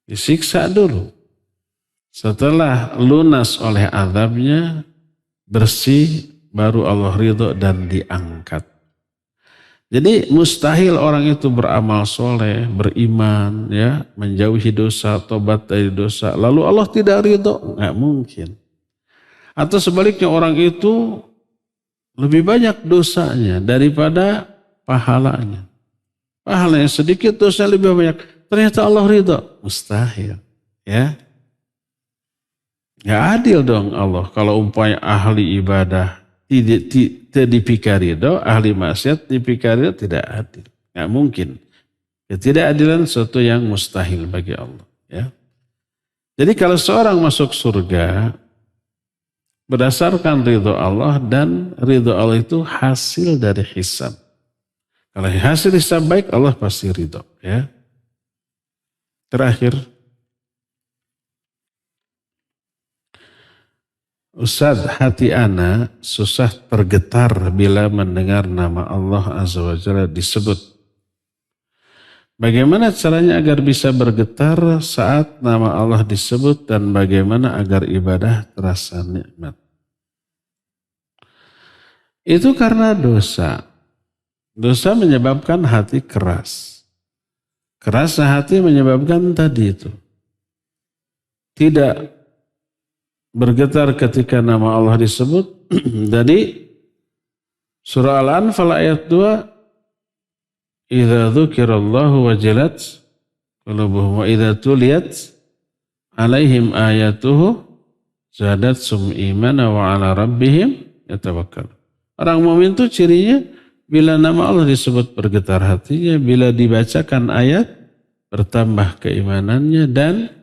Disiksa dulu. Setelah lunas oleh azabnya, bersih, baru Allah ridho dan diangkat. Jadi mustahil orang itu beramal soleh, beriman, ya, menjauhi dosa, tobat dari dosa. Lalu Allah tidak ridho, nggak mungkin. Atau sebaliknya orang itu lebih banyak dosanya daripada pahalanya. Pahalanya sedikit, dosanya lebih banyak. Ternyata Allah ridho, mustahil, ya. Nggak adil dong Allah kalau umpamanya ahli ibadah tidak dipikir ridho, ahli maksiat dipikir ridho, tidak adil. Nggak mungkin. Ketidakadilan sesuatu yang mustahil bagi Allah. Ya. Jadi kalau seorang masuk surga, berdasarkan ridho Allah dan ridho Allah itu hasil dari hisab. Kalau hasil hisab baik, Allah pasti ridho. Ya. Terakhir, Ustaz, hati ana susah tergetar bila mendengar nama Allah Azza wa Jalla disebut. Bagaimana caranya agar bisa bergetar saat nama Allah disebut dan bagaimana agar ibadah terasa nikmat? Itu karena dosa. Dosa menyebabkan hati keras. Kerasnya hati menyebabkan tadi itu. Tidak bergetar ketika nama Allah disebut. Jadi surah Al-Anfal ayat 2, idza dzukirallahu wajilat qulubuhum wa idza tuliyat alaihim ayatuhu zadatsum imana wa ala rabbihim yatawakkal. Orang mukmin itu cirinya bila nama Allah disebut bergetar hatinya, bila dibacakan ayat bertambah keimanannya dan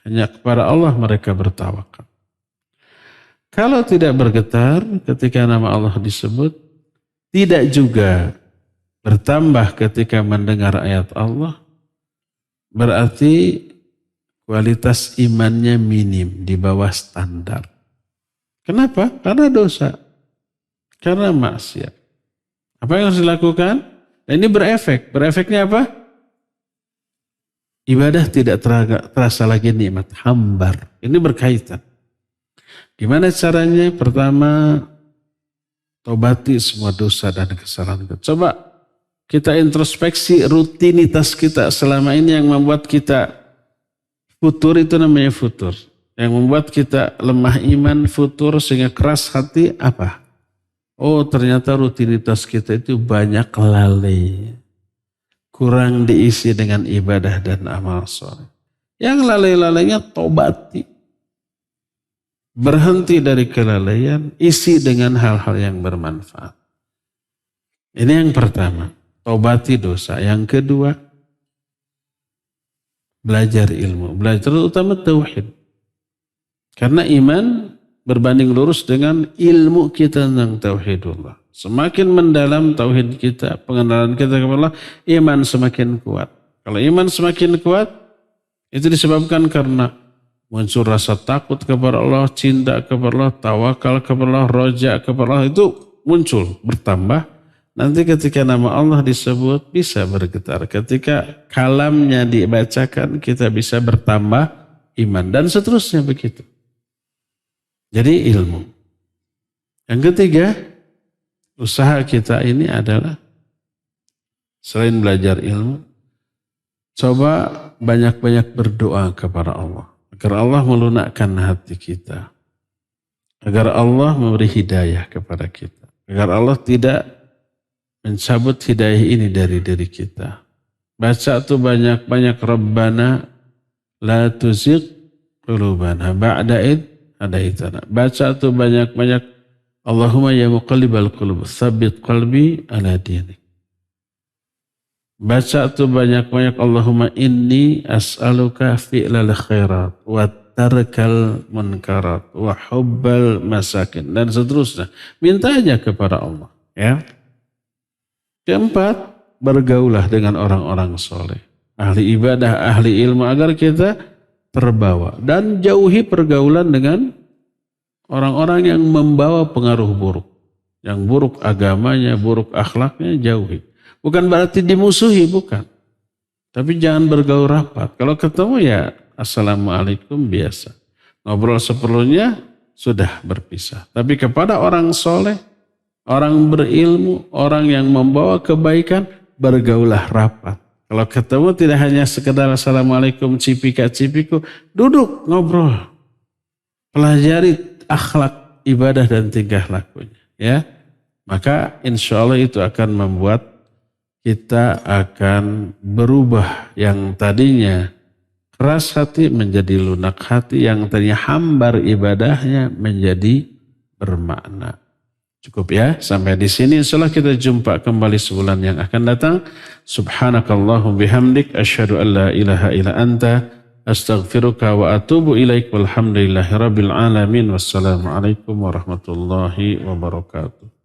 hanya kepada Allah mereka bertawakal. Kalau tidak bergetar ketika nama Allah disebut, tidak juga bertambah ketika mendengar ayat Allah, berarti kualitas imannya minim, di bawah standar. Kenapa? Karena dosa, karena maksiat. Apa yang harus dilakukan? Nah, ini berefek. Berefeknya apa? Ibadah tidak terasa lagi nikmat, hambar. Ini berkaitan. Gimana caranya? Pertama, tobati semua dosa dan kesalahan kita. Coba kita introspeksi rutinitas kita selama ini yang membuat kita futur, itu namanya futur. Yang membuat kita lemah iman, futur, sehingga keras hati, apa? Oh, ternyata rutinitas kita itu banyak lalai. Kurang diisi dengan ibadah dan amal soleh. Yang lalai-lalainya tobati. Berhenti dari kelalaian, isi dengan hal-hal yang bermanfaat. Ini yang pertama, tobati dosa. Yang kedua, belajar ilmu. Belajar terutama tauhid. Karena iman berbanding lurus dengan ilmu kita tentang tauhidullah. Semakin mendalam tauhid kita, pengenalan kita kepada Allah, iman semakin kuat. Kalau iman semakin kuat, itu disebabkan karena muncul rasa takut kepada Allah, cinta kepada Allah, tawakal kepada Allah, roja kepada Allah, itu muncul, bertambah. Nanti ketika nama Allah disebut, bisa bergetar. Ketika kalamnya dibacakan, kita bisa bertambah iman. Dan seterusnya begitu. Jadi ilmu. Yang ketiga, usaha kita ini adalah selain belajar ilmu, coba banyak-banyak berdoa kepada Allah. Agar Allah melunakkan hati kita. Agar Allah memberi hidayah kepada kita. Agar Allah tidak mencabut hidayah ini dari diri kita. Baca tuh banyak-banyak, Rabbana la tuzigh qulubana ba'da id hadaitana. Baca tuh banyak-banyak, Allahumma ya muqallibal qulub tsabbit qalbi ala dinik. Baca tuh banyak-banyak, Allahumma inni as'aluka fi'lal khairat wa tarkal munkarat wa hubbal masakin, dan seterusnya. Minta aja kepada Allah, ya. Keempat, bergaulah dengan orang-orang soleh, ahli ibadah, ahli ilmu, agar kita terbawa, dan jauhi pergaulan dengan orang-orang yang membawa pengaruh buruk. Yang buruk agamanya, buruk akhlaknya, jauhi. Bukan berarti dimusuhi, bukan. Tapi jangan bergaul rapat. Kalau ketemu ya assalamualaikum biasa. Ngobrol seperlunya, sudah berpisah. Tapi kepada orang soleh, orang berilmu, orang yang membawa kebaikan, bergaulah rapat. Kalau ketemu tidak hanya sekedar assalamualaikum cipika-cipiku, duduk ngobrol. Pelajari akhlak, ibadah dan tingkah lakunya. Ya, maka insya Allah itu akan membuat kita akan berubah, yang tadinya keras hati menjadi lunak hati, yang tadinya hambar ibadahnya menjadi bermakna. Cukup ya, sampai di sini. Insyaallah kita jumpa kembali sebulan yang akan datang. Subhanakallahum bihamdik, asyhadu an la ilaha illa anta, astaghfiruka wa atubu ilaik, walhamdulillahi rabbil alamin. Wassalamualaikum warahmatullahi wabarakatuh.